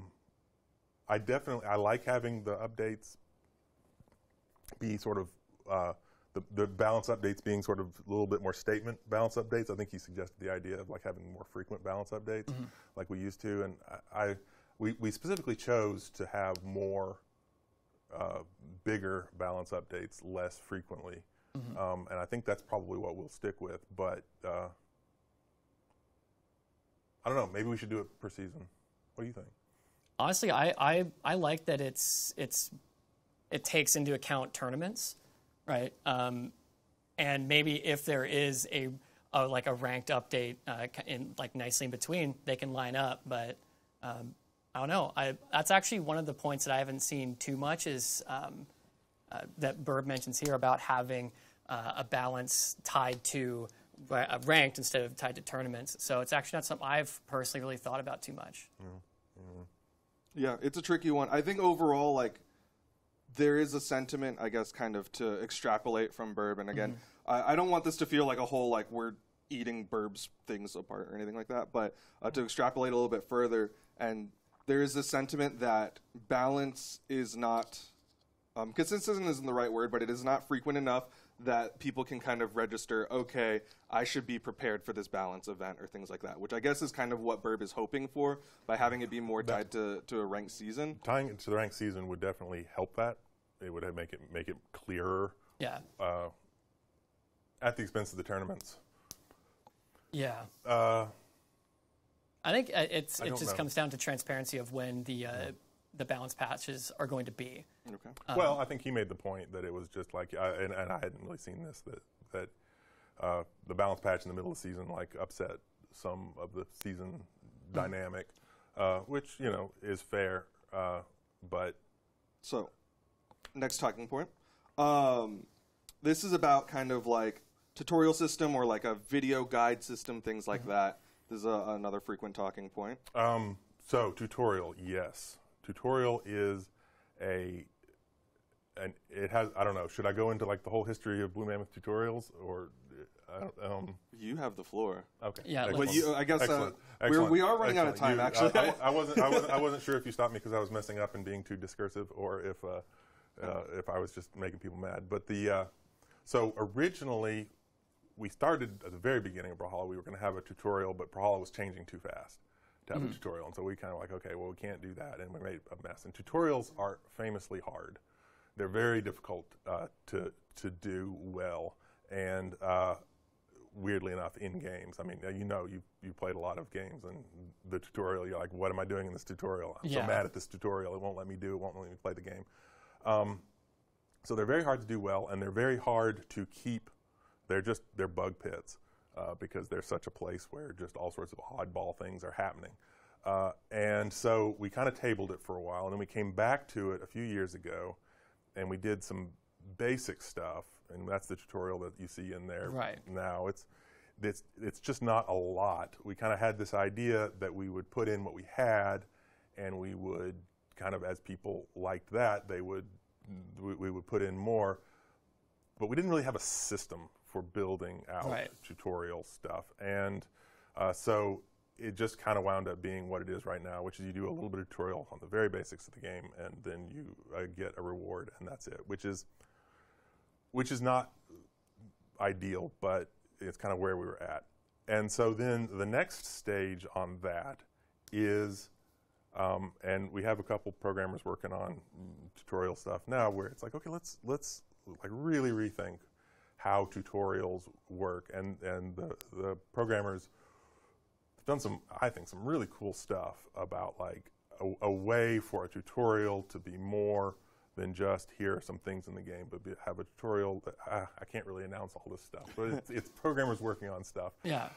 like having the updates be sort of the balance updates being sort of a little bit more statement balance updates. I think he suggested the idea of like having more frequent balance updates like we used to, and we specifically chose to have more bigger balance updates less frequently, and I think that's probably what we'll stick with. But I don't know. Maybe we should do it per season. What do you think? Honestly, I like that it takes into account tournaments, right? And maybe if there is a ranked update in like nicely in between, they can line up. But I don't know. That's actually one of the points that I haven't seen too much is that Burb mentions here about having a balance tied to ranked instead of tied to tournaments. So it's actually not something I've personally really thought about too much. Yeah, it's a tricky one. I think overall, like, there is a sentiment, I guess, kind of to extrapolate from Burb. And again, I don't want this to feel like a whole, like, we're eating Burb's things apart or anything like that. But to extrapolate a little bit further, and there is a sentiment that balance is not, consistent isn't the right word, but it is not frequent enough that people can kind of register, okay, I should be prepared for this balance event or things like that, which I guess is kind of what Burb is hoping for by having it be more tied to a ranked season. Tying it to the ranked season would definitely help that. It would make it clearer. Yeah. At the expense of the tournaments. Yeah. I think it just comes down to transparency of when the balance patches are going to be. Okay. Well, I think he made the point that it was just like, and I hadn't really seen this, that the balance patch in the middle of the season like upset some of the season dynamic, which, you know, is fair, but. So, next talking point. This is about kind of like tutorial system or like a video guide system, things like that. This is another frequent talking point. So, tutorial, yes. Tutorial is and it has, I don't know, should I go into like the whole history of Blue Mammoth tutorials, or you have the floor. Okay. Yeah. I guess Excellent. we are running out of time. Actually, I wasn't sure if you stopped me because I was messing up and being too discursive, or if I was just making people mad. But so originally we started at the very beginning of Brawlhalla. We were going to have a tutorial, but Brawlhalla was changing too fast to have a tutorial, and so we kind of like, okay, well, we can't do that, and we made a mess. And tutorials are famously hard. They're very difficult to do well, and weirdly enough, in games. I mean, you played a lot of games, and the tutorial, you're like, what am I doing in this tutorial? I'm so mad at this tutorial. It won't let me do it. Won't let me play the game. So they're very hard to do well, and they're very hard to keep. They're bug pits. because there's such a place where just all sorts of oddball things are happening. And so we kind of tabled it for a while, and then we came back to it a few years ago, and we did some basic stuff, and that's the tutorial that you see in there now. It's just not a lot. We kind of had this idea that we would put in what we had, and we would kind of, as people liked that, we would put in more, but we didn't really have a system for building out tutorial stuff. And so it just kind of wound up being what it is right now, which is you do a little bit of tutorial on the very basics of the game, and then you get a reward, and that's it, which is not ideal, but it's kind of where we were at. And so then the next stage on that is, and we have a couple programmers working on tutorial stuff now, where it's like, okay, let's like really rethink how tutorials work, and the programmers have done some, I think, some really cool stuff about like a way for a tutorial to be more than just here are some things in the game, but have a tutorial that I can't really announce all this stuff, but it's programmers working on stuff. Yeah.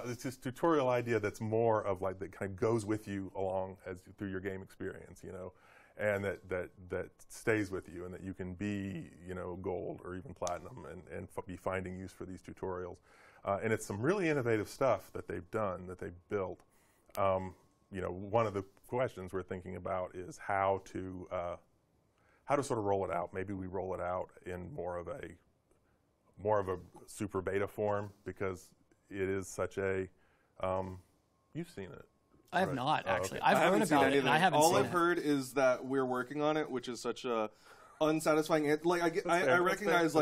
It's this tutorial idea that's more of like that kind of goes with you along through your game experience, you know, and that stays with you, and that you can be, you know, gold or even platinum and be finding use for these tutorials. And it's some really innovative stuff that they've done, that they've built. You know, one of the questions we're thinking about is how to sort of roll it out. Maybe we roll it out in more of a super beta form, because it is such a, you've seen it. I have not, actually. Okay. I've heard about it, and I haven't seen it. All I've heard is that we're working on it, which is such a unsatisfying. I recognize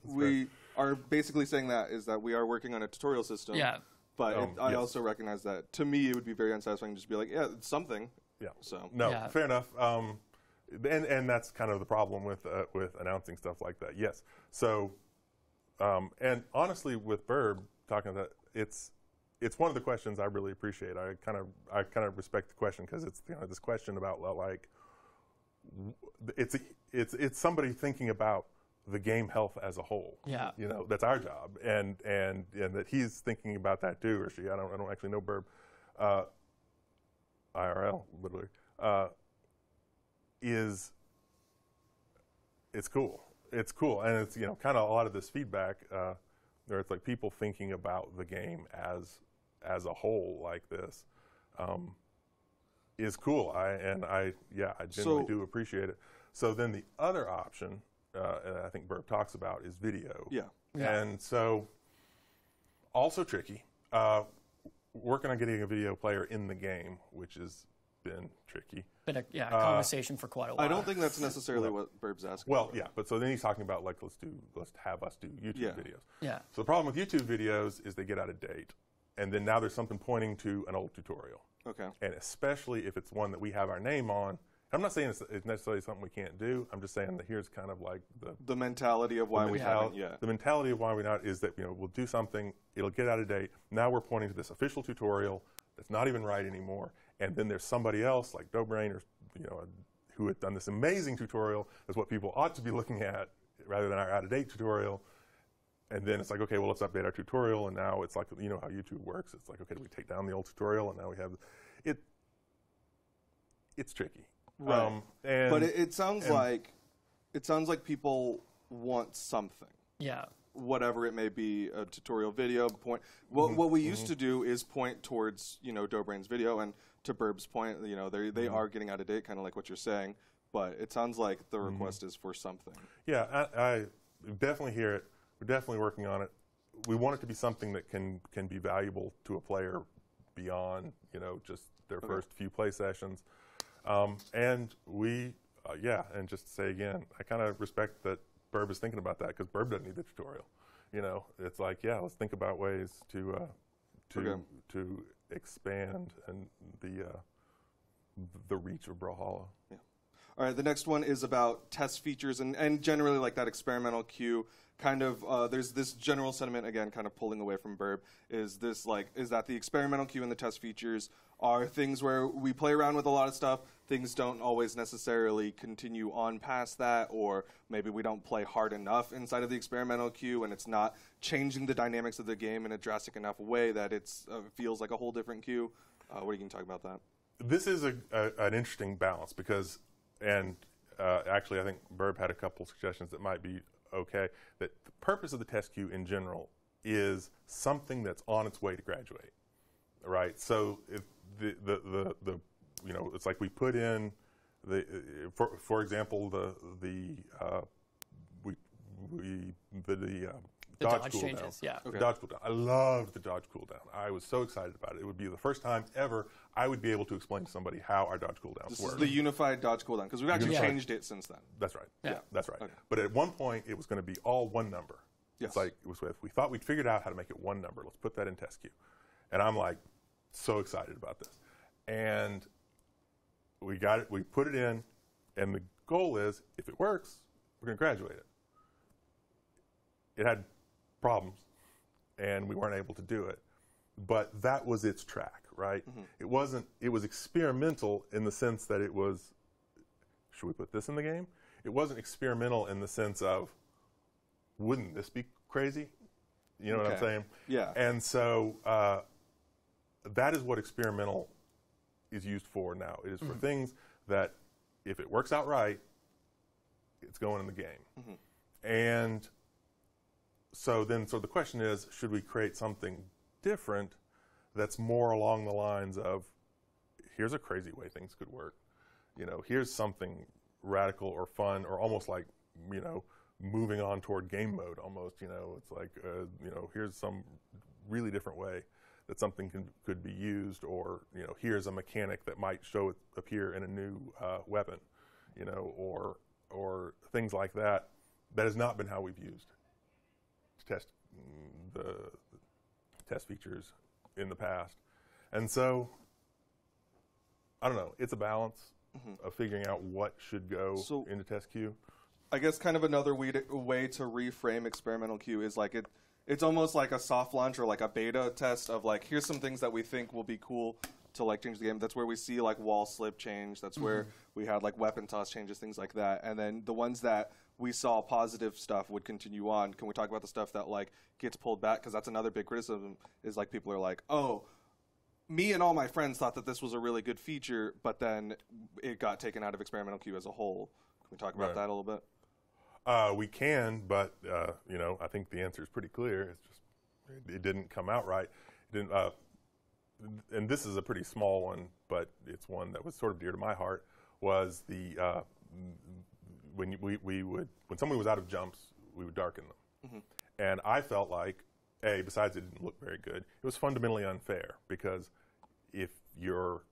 we are basically saying that we are working on a tutorial system. Yeah. But I also recognize that to me it would be very unsatisfying to just be like, yeah, it's something. Yeah. So fair enough. And that's kind of the problem with announcing stuff like that. Yes. So, and honestly, with Burb talking about it's one of the questions I really appreciate. I kind of respect the question, because it's, you know, this question about like it's somebody thinking about the game health as a whole. Yeah. You know, that's our job, and that he's thinking about that too, or she. I don't actually know Burb, IRL literally. It's cool. It's cool, and it's, you know, kind of a lot of this feedback. Where it's like people thinking about the game as a whole like this is cool. I genuinely do appreciate it. So then the other option, and I think Burb talks about, is video. Yeah. And so also tricky. Working on getting a video player in the game, which has been tricky. Been a conversation for quite a while. I don't think that's necessarily what Burb's asking. Well, yeah, but so then he's talking about like let's have us do YouTube videos. Yeah. So the problem with YouTube videos is they get out of date, and then now there's something pointing to an old tutorial. Okay. And especially if it's one that we have our name on. I'm not saying it's necessarily something we can't do. I'm just saying that here's kind of like the mentality of why we haven't yet. The mentality of why we not is that, you know, we'll do something, it'll get out of date. Now we're pointing to this official tutorial that's not even right anymore, and then there's somebody else like Dobrain, or, you know, who had done this amazing tutorial. That's what people ought to be looking at rather than our out-of-date tutorial. And then it's like, okay, well, let's update our tutorial, and now it's like, you know how YouTube works. It's like, okay, do we take down the old tutorial, and now we have it. It's tricky. Right. But it sounds like people want something. Yeah. Whatever it may be, a tutorial video point. What we used to do is point towards, you know, Dobrain's video, and to Burb's point, you know, they are getting out of date, kind of like what you're saying. But it sounds like the request is for something. Yeah, I definitely hear it. We're definitely working on it. We want it to be something that can be valuable to a player beyond, you know, just their first few play sessions. And we, and just to say again, I kind of respect that Burb is thinking about that, because Burb doesn't need the tutorial. You know, it's like, yeah, let's think about ways to expand and the reach of Brawlhalla. Yeah. All right, the next one is about test features and generally like that experimental queue. Kind of, there's this general sentiment, again, kind of pulling away from Burb, is that the experimental queue and the test features are things where we play around with a lot of stuff, things don't always necessarily continue on past that, or maybe we don't play hard enough inside of the experimental queue and it's not changing the dynamics of the game in a drastic enough way that it feels like a whole different queue. What are you going to talk about that? This is an interesting balance because, and actually I think Burb had a couple suggestions that might be okay, that the purpose of the test queue in general is something that's on its way to graduate, right? So if the you know, it's like we put in for example, the dodge cooldown. changes, yeah. Okay. Dodge cooldown. I loved the dodge cooldown. I was so excited about it. It would be the first time ever I would be able to explain to somebody how our dodge cooldowns This work. is the unified dodge cooldown, because we've actually changed it since then. That's right. Yeah. That's right. Okay. But at one point, it was going to be all one number. Yes. It's like, we thought we'd figured out how to make it one number. Let's put that in test queue. And I'm like, so excited about this. And we got it, we put it in, and the goal is, if it works, we're going to graduate it. It had problems, and we weren't able to do it. But that was its track, right? Mm-hmm. It was experimental in the sense that it was, should we put this in the game? It wasn't experimental in the sense of, wouldn't this be crazy? You know what I'm saying? Yeah. And so that is what experimental is used for now. It is for things that, if it works out right, it's going in the game. Mm-hmm. And so the question is, should we create something different that's more along the lines of, here's a crazy way things could work. You know, here's something radical or fun, or almost like, you know, moving on toward game mode almost, you know. It's like, you know, here's some really different way that something could be used, or, you know, here's a mechanic that might appear in a new weapon, you know, or things like that. That has not been how we've used test the test features in the past. And so, I don't know, it's a balance of figuring out what should go into test queue. I guess kind of another way to reframe experimental queue is like it's almost like a soft launch or like a beta test of like, here's some things that we think will be cool to like change the game. That's where we see like wall slip change. That's where we had like weapon toss changes, things like that. And then the ones that we saw positive stuff would continue on. Can we talk about the stuff that like gets pulled back? Because that's another big criticism, is like people are like, oh, me and all my friends thought that this was a really good feature, but then it got taken out of experimental queue as a whole. Can we talk about that a little bit? We can, but you know, I think the answer is pretty clear. It's just it didn't come out right. It didn't, and this is a pretty small one, but it's one that was sort of dear to my heart. Was the when someone was out of jumps, we would darken them, and I felt like, besides it didn't look very good, it was fundamentally unfair, because if you're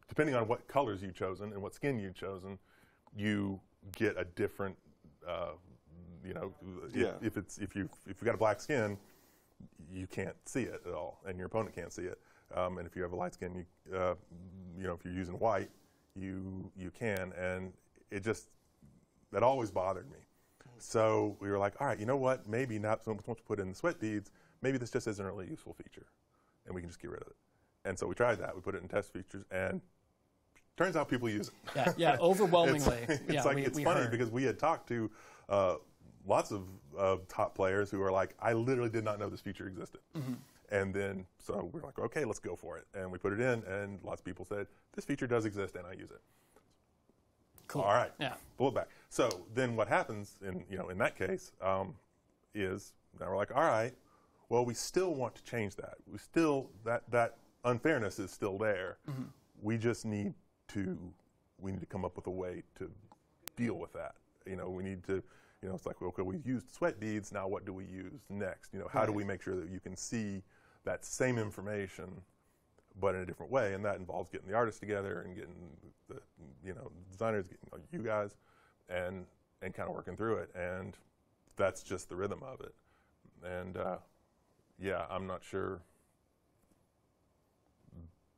depending on what colors you've chosen and what skin you've chosen, you get a different, you know, if you've got a black skin, you can't see it at all, and your opponent can't see it. And if you have a light skin, you know, if you're using white, you can, and it just, that always bothered me. So we were like, all right, you know what? Maybe not so much to put in the sweat beads. Maybe this just isn't a really useful feature, and we can just get rid of it. And so we tried that. We put it in test features, and turns out people use it. Yeah, overwhelmingly. It's funny because we had talked to lots of top players who are like, I literally did not know this feature existed. And then, so we're like, okay, let's go for it. And we put it in, and lots of people said, this feature does exist, and I use it. Cool. All right. Yeah. Pull it back. So then what happens in that case is, now we're like, all right, well, we still want to change that. We still, that unfairness is still there. We just need to come up with a way to deal with that. You know, we need to, you know, it's like, okay, we used sweat beads, now what do we use next? You know, how do we make sure that you can see that same information, but in a different way? And that involves getting the artists together and getting the, you know, designers, getting you guys, and kind of working through it. And that's just the rhythm of it. And yeah, I'm not sure.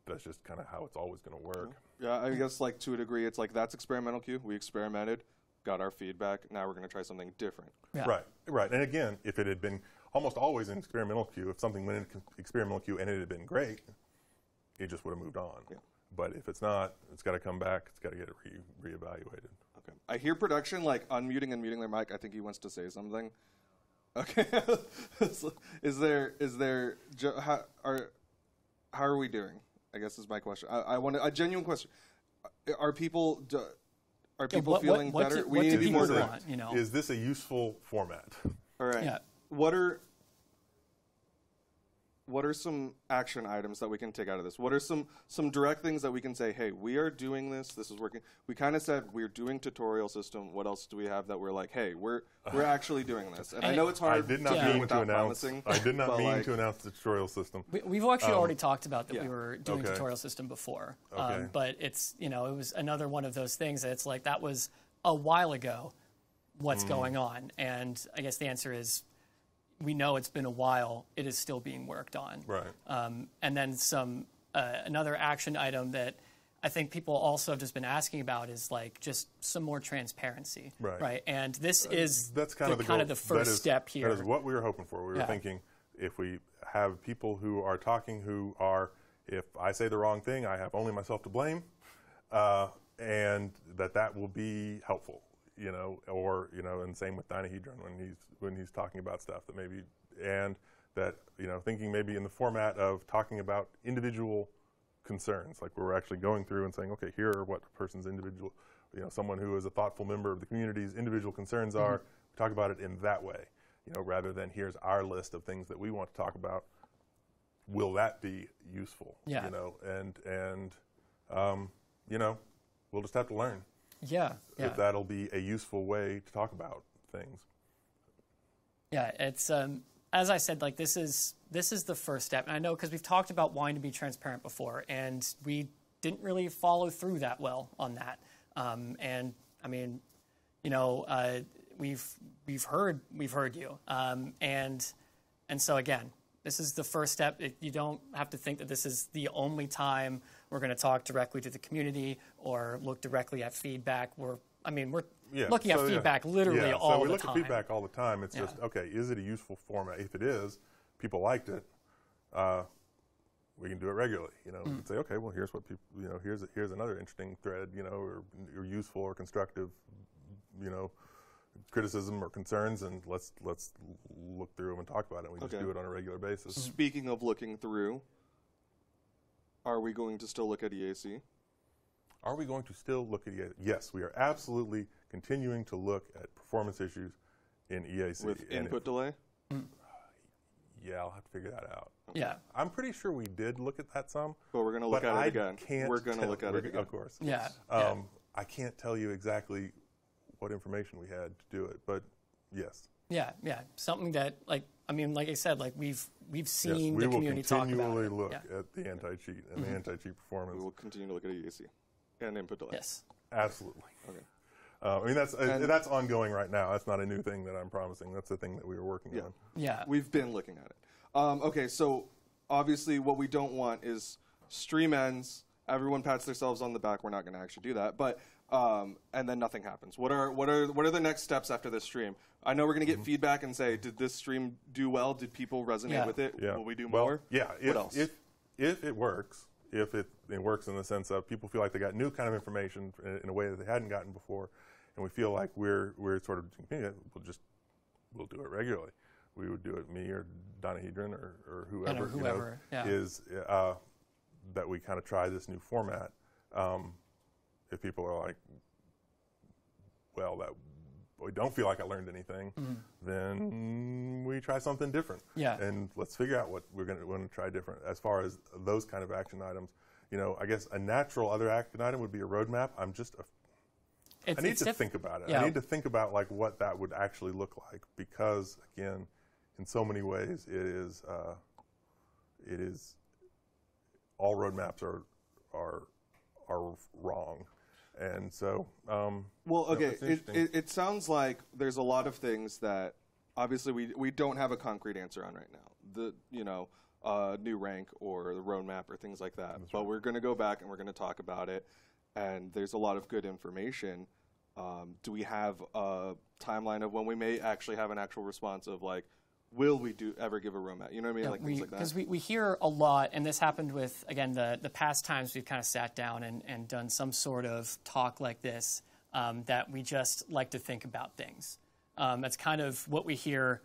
That's just kind of how it's always going to work. Yeah, I guess like to a degree, it's like that's experimental queue. We experimented, got our feedback. Now we're going to try something different. Yeah. Right. And again, if it had been almost always in experimental queue, if something went in experimental queue and it had been great, it just would have moved on. But if it's not, it's got to come back. It's got to get reevaluated. Okay. I hear production like unmuting and muting their mic. I think he wants to say something. Okay. How are we doing? I guess is my question. I want a genuine question. Are people feeling better? We need more want, you know. Is this a useful format? All right. Yeah. What are some action items that we can take out of this? What are some direct things that we can say, hey, we are doing this. This is working. We kind of said we're doing tutorial system. What else do we have that we're like, hey, we're actually doing this? And I know it's hard. I did not mean to announce. I did not mean to announce the tutorial system. We've actually already talked about that we were doing tutorial system before. Okay. But it's it was another one of those things that it's like that was a while ago. What's going on? And I guess the answer is, we know it's been a while. It is still being worked on. Right. And then another action item that I think people also have just been asking about is like just some more transparency. Right. And this is that's kind of the first step here. That is what we were hoping for. We were thinking if we have people who are talking who are, if I say the wrong thing, I have only myself to blame, and that will be helpful. And same with Dynahedron when he's talking about stuff that maybe, and that thinking maybe in the format of talking about individual concerns, like we're actually going through and saying, okay, here are what a person's individual, someone who is a thoughtful member of the community's individual concerns are. We talk about it in that way, rather than here's our list of things that we want to talk about. Will that be useful? Yeah. We'll just have to learn. Yeah. If that'll be a useful way to talk about things. Yeah, it's as I said, like this is the first step, and I know because we've talked about wanting to be transparent before, and we didn't really follow through that well on that. And I mean, we've heard you, and so again, this is the first step. You don't have to think that this is the only time we're going to talk directly to the community or look directly at feedback. We're looking at feedback literally all the time. So we look at feedback all the time. It's just, okay, is it a useful format? If it is, people liked it, we can do it regularly. We can say, okay, well, here's what people, here's another interesting thread, or useful or constructive, criticism or concerns, and let's look through them and talk about it. We just do it on a regular basis. Speaking of looking through, are we going to still look at EAC? Are we going to still look at EAC? Yes, we are absolutely continuing to look at performance issues in EAC. With input delay? Yeah, I'll have to figure that out. Okay. Yeah. I'm pretty sure we did look at that some. But we're going to look at it again. We're going to look at it again. Of course. Yeah. I can't tell you exactly what information we had to do it, but yes. Yeah. Something that, like I said, like we've seen the community talk about it. We will continually look at the anti-cheat and the anti-cheat performance. We will continue to look at EAC and input delay. Yes. Absolutely. Okay. That's ongoing right now. That's not a new thing that I'm promising. That's the thing that we were working on. Yeah. We've been looking at it. Okay, so obviously what we don't want is stream ends, everyone pats themselves on the back. We're not going to actually do that, but and then nothing happens. What are the next steps after this stream? I know we're going to get feedback and say, did this stream do well? Did people resonate with it? Yeah. Will we do more? Yeah. What else? If it works, if it works in the sense of people feel like they got new kind of information in a way that they hadn't gotten before, and we feel like we're sort of, we'll do it regularly. We would do it, me or Dynahedron or whoever, is that we kind of try this new format. If people are like, well, that we don't feel like I learned anything, then we try something different. Yeah. And let's figure out what we're going to try different as far as those kind of action items. I guess a natural other action item would be a roadmap. I need to think about it. Yeah. I need to think about like what that would actually look like, because again, in so many ways, it is all roadmaps are wrong. And so, it sounds like there's a lot of things that obviously we don't have a concrete answer on right now. The new rank or the roadmap or things like that. But we're going to go back and we're going to talk about it. And there's a lot of good information. Do we have a timeline of when we may actually have an actual response of like, will we ever give a room at? You know what I mean? Yeah, like things like that. Because we hear a lot, and this happened with, again, the past times we've kind of sat down and done some sort of talk like this, that we just like to think about things. That's kind of what we hear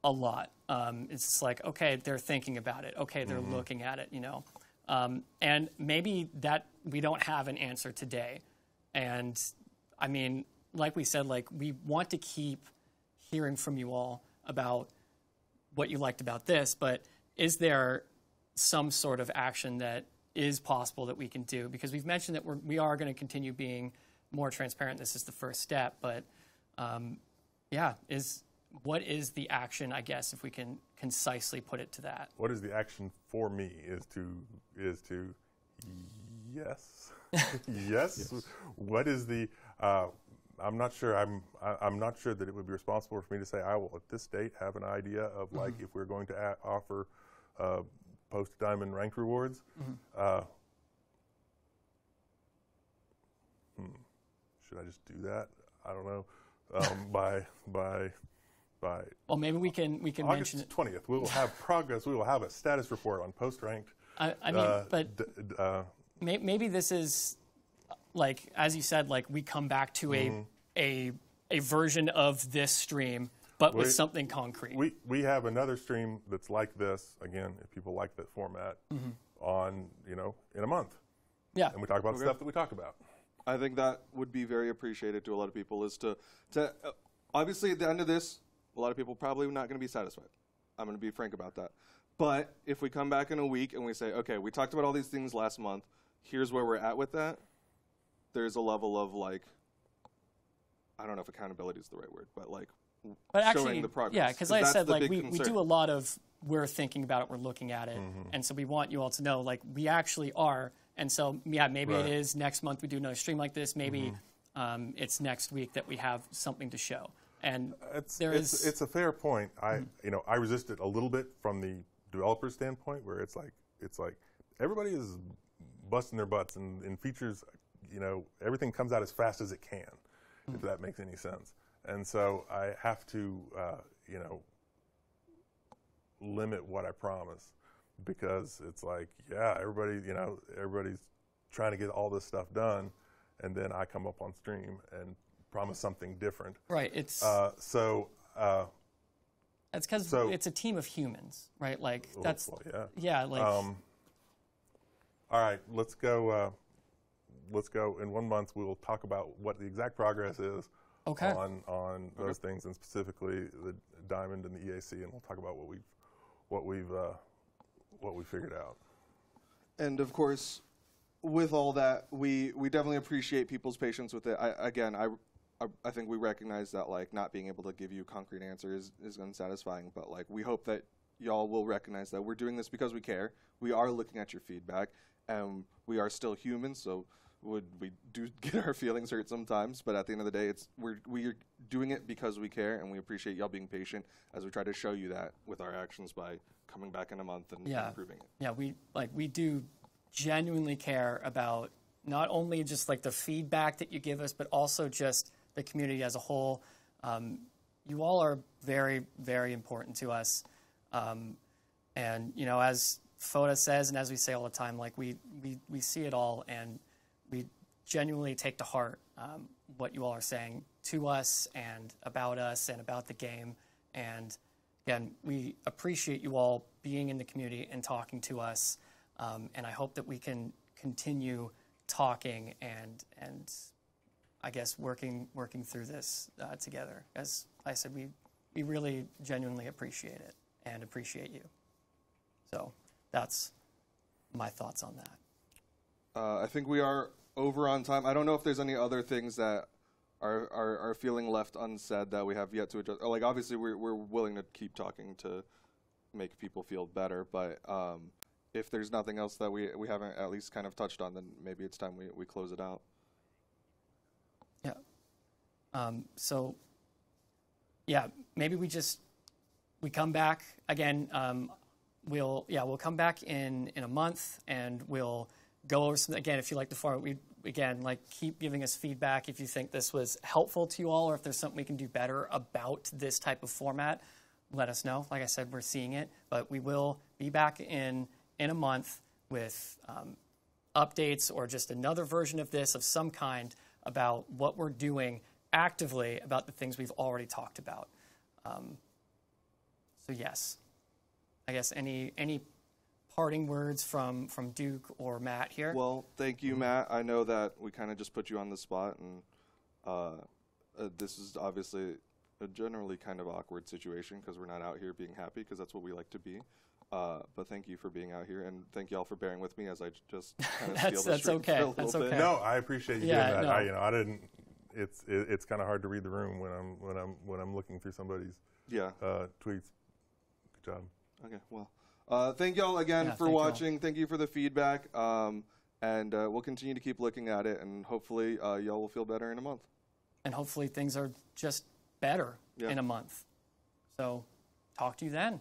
a lot. It's just like, okay, they're thinking about it. Okay, they're looking at it, you know. And maybe that we don't have an answer today. And, I mean, like we said, like, we want to keep hearing from you all about what you liked about this, but is there some sort of action that is possible that we can do? Because we've mentioned that we are going to continue being more transparent. This is the first step, but yeah, what is the action, I guess, if we can concisely put it to that? What is the action for me is to yes. Yes. What is the I'm not sure. I'm not sure that it would be responsible for me to say I will at this date have an idea of like if we're going to offer post diamond rank rewards. Should I just do that? I don't know. By well, maybe we can mention it. August 20th, we will have progress. We will have a status report on post ranked. I mean, but maybe this is. Like, as you said, like, we come back to a version of this stream, but with something concrete. We have another stream that's like this, again, if people like that format, on, you know, in a month. Yeah. And we talk about the stuff that we talk about. I think that would be very appreciated to a lot of people is to obviously, at the end of this, a lot of people probably not going to be satisfied. I'm going to be frank about that. But if we come back in a week and we say, okay, we talked about all these things last month, here's where we're at with that, there's a level of, like, I don't know if accountability is the right word, but, like, showing the progress. Yeah, because like I said, like, we do a lot of, we're thinking about it, we're looking at it, and so we want you all to know, like, we actually are. And so, yeah, maybe it is next month we do another stream like this. Maybe it's next week that we have something to show. And it's a fair point. I resist it a little bit from the developer standpoint, where it's like everybody is busting their butts and features. You know, everything comes out as fast as it can, if that makes any sense. And so I have to, you know, limit what I promise, because it's like, yeah, everybody's trying to get all this stuff done, and then I come up on stream and promise something different. Right. It's that's because it's a team of humans, right? Like that's Like all right, let's go. Let's go. In 1 month, we will talk about what the exact progress is on those things, and specifically the diamond and the EAC, and we'll talk about what we figured out. And of course, with all that, we definitely appreciate people's patience with it. I think we recognize that, like, not being able to give you a concrete answer is unsatisfying, but, like, we hope that y'all will recognize that we're doing this because we care. We are looking at your feedback, and we are still humans, so we do get our feelings hurt sometimes, but at the end of the day, we're doing it because we care, and we appreciate y'all being patient as we try to show you that with our actions by coming back in a month and improving it. Yeah, we do genuinely care about not only just like the feedback that you give us, but also just the community as a whole. You all are very, very important to us, and you know, as Foda says, and as we say all the time, like we see it all, and we genuinely take to heart what you all are saying to us and about the game. And again, we appreciate you all being in the community and talking to us. And I hope that we can continue talking and I guess working through this together. As I said, we really genuinely appreciate it and appreciate you. So that's my thoughts on that. I think we are over on time. I don't know if there's any other things that are feeling left unsaid that we have yet to address. Like, obviously, we're willing to keep talking to make people feel better, but if there's nothing else that we haven't at least kind of touched on, then maybe it's time we close it out. Yeah. So, yeah, maybe we come back again. We'll come back in a month, and we'll go over some, again, if you like the format, keep giving us feedback if you think this was helpful to you all, or if there's something we can do better about this type of format. let us know. Like I said, we're seeing it, but we will be back in a month with updates or just another version of this of some kind about what we're doing actively about the things we've already talked about. So yes, I guess any parting words from Duke or Matt here? Well, thank you, Matt. I know that we kind of just put you on the spot, and this is obviously a generally kind of awkward situation because we're not out here being happy because that's what we like to be. But thank you for being out here, and thank y'all for bearing with me as I just kind of steal the stream okay. for a little That's bit. okay. No, I appreciate you Yeah, doing that. no. I didn't. It's kind of hard to read the room when I'm looking through somebody's tweets. Good job. Okay, well, thank y'all again for watching. Thank you for the feedback, and we'll continue to keep looking at it, and hopefully y'all will feel better in a month. And hopefully things are just better in a month. So talk to you then.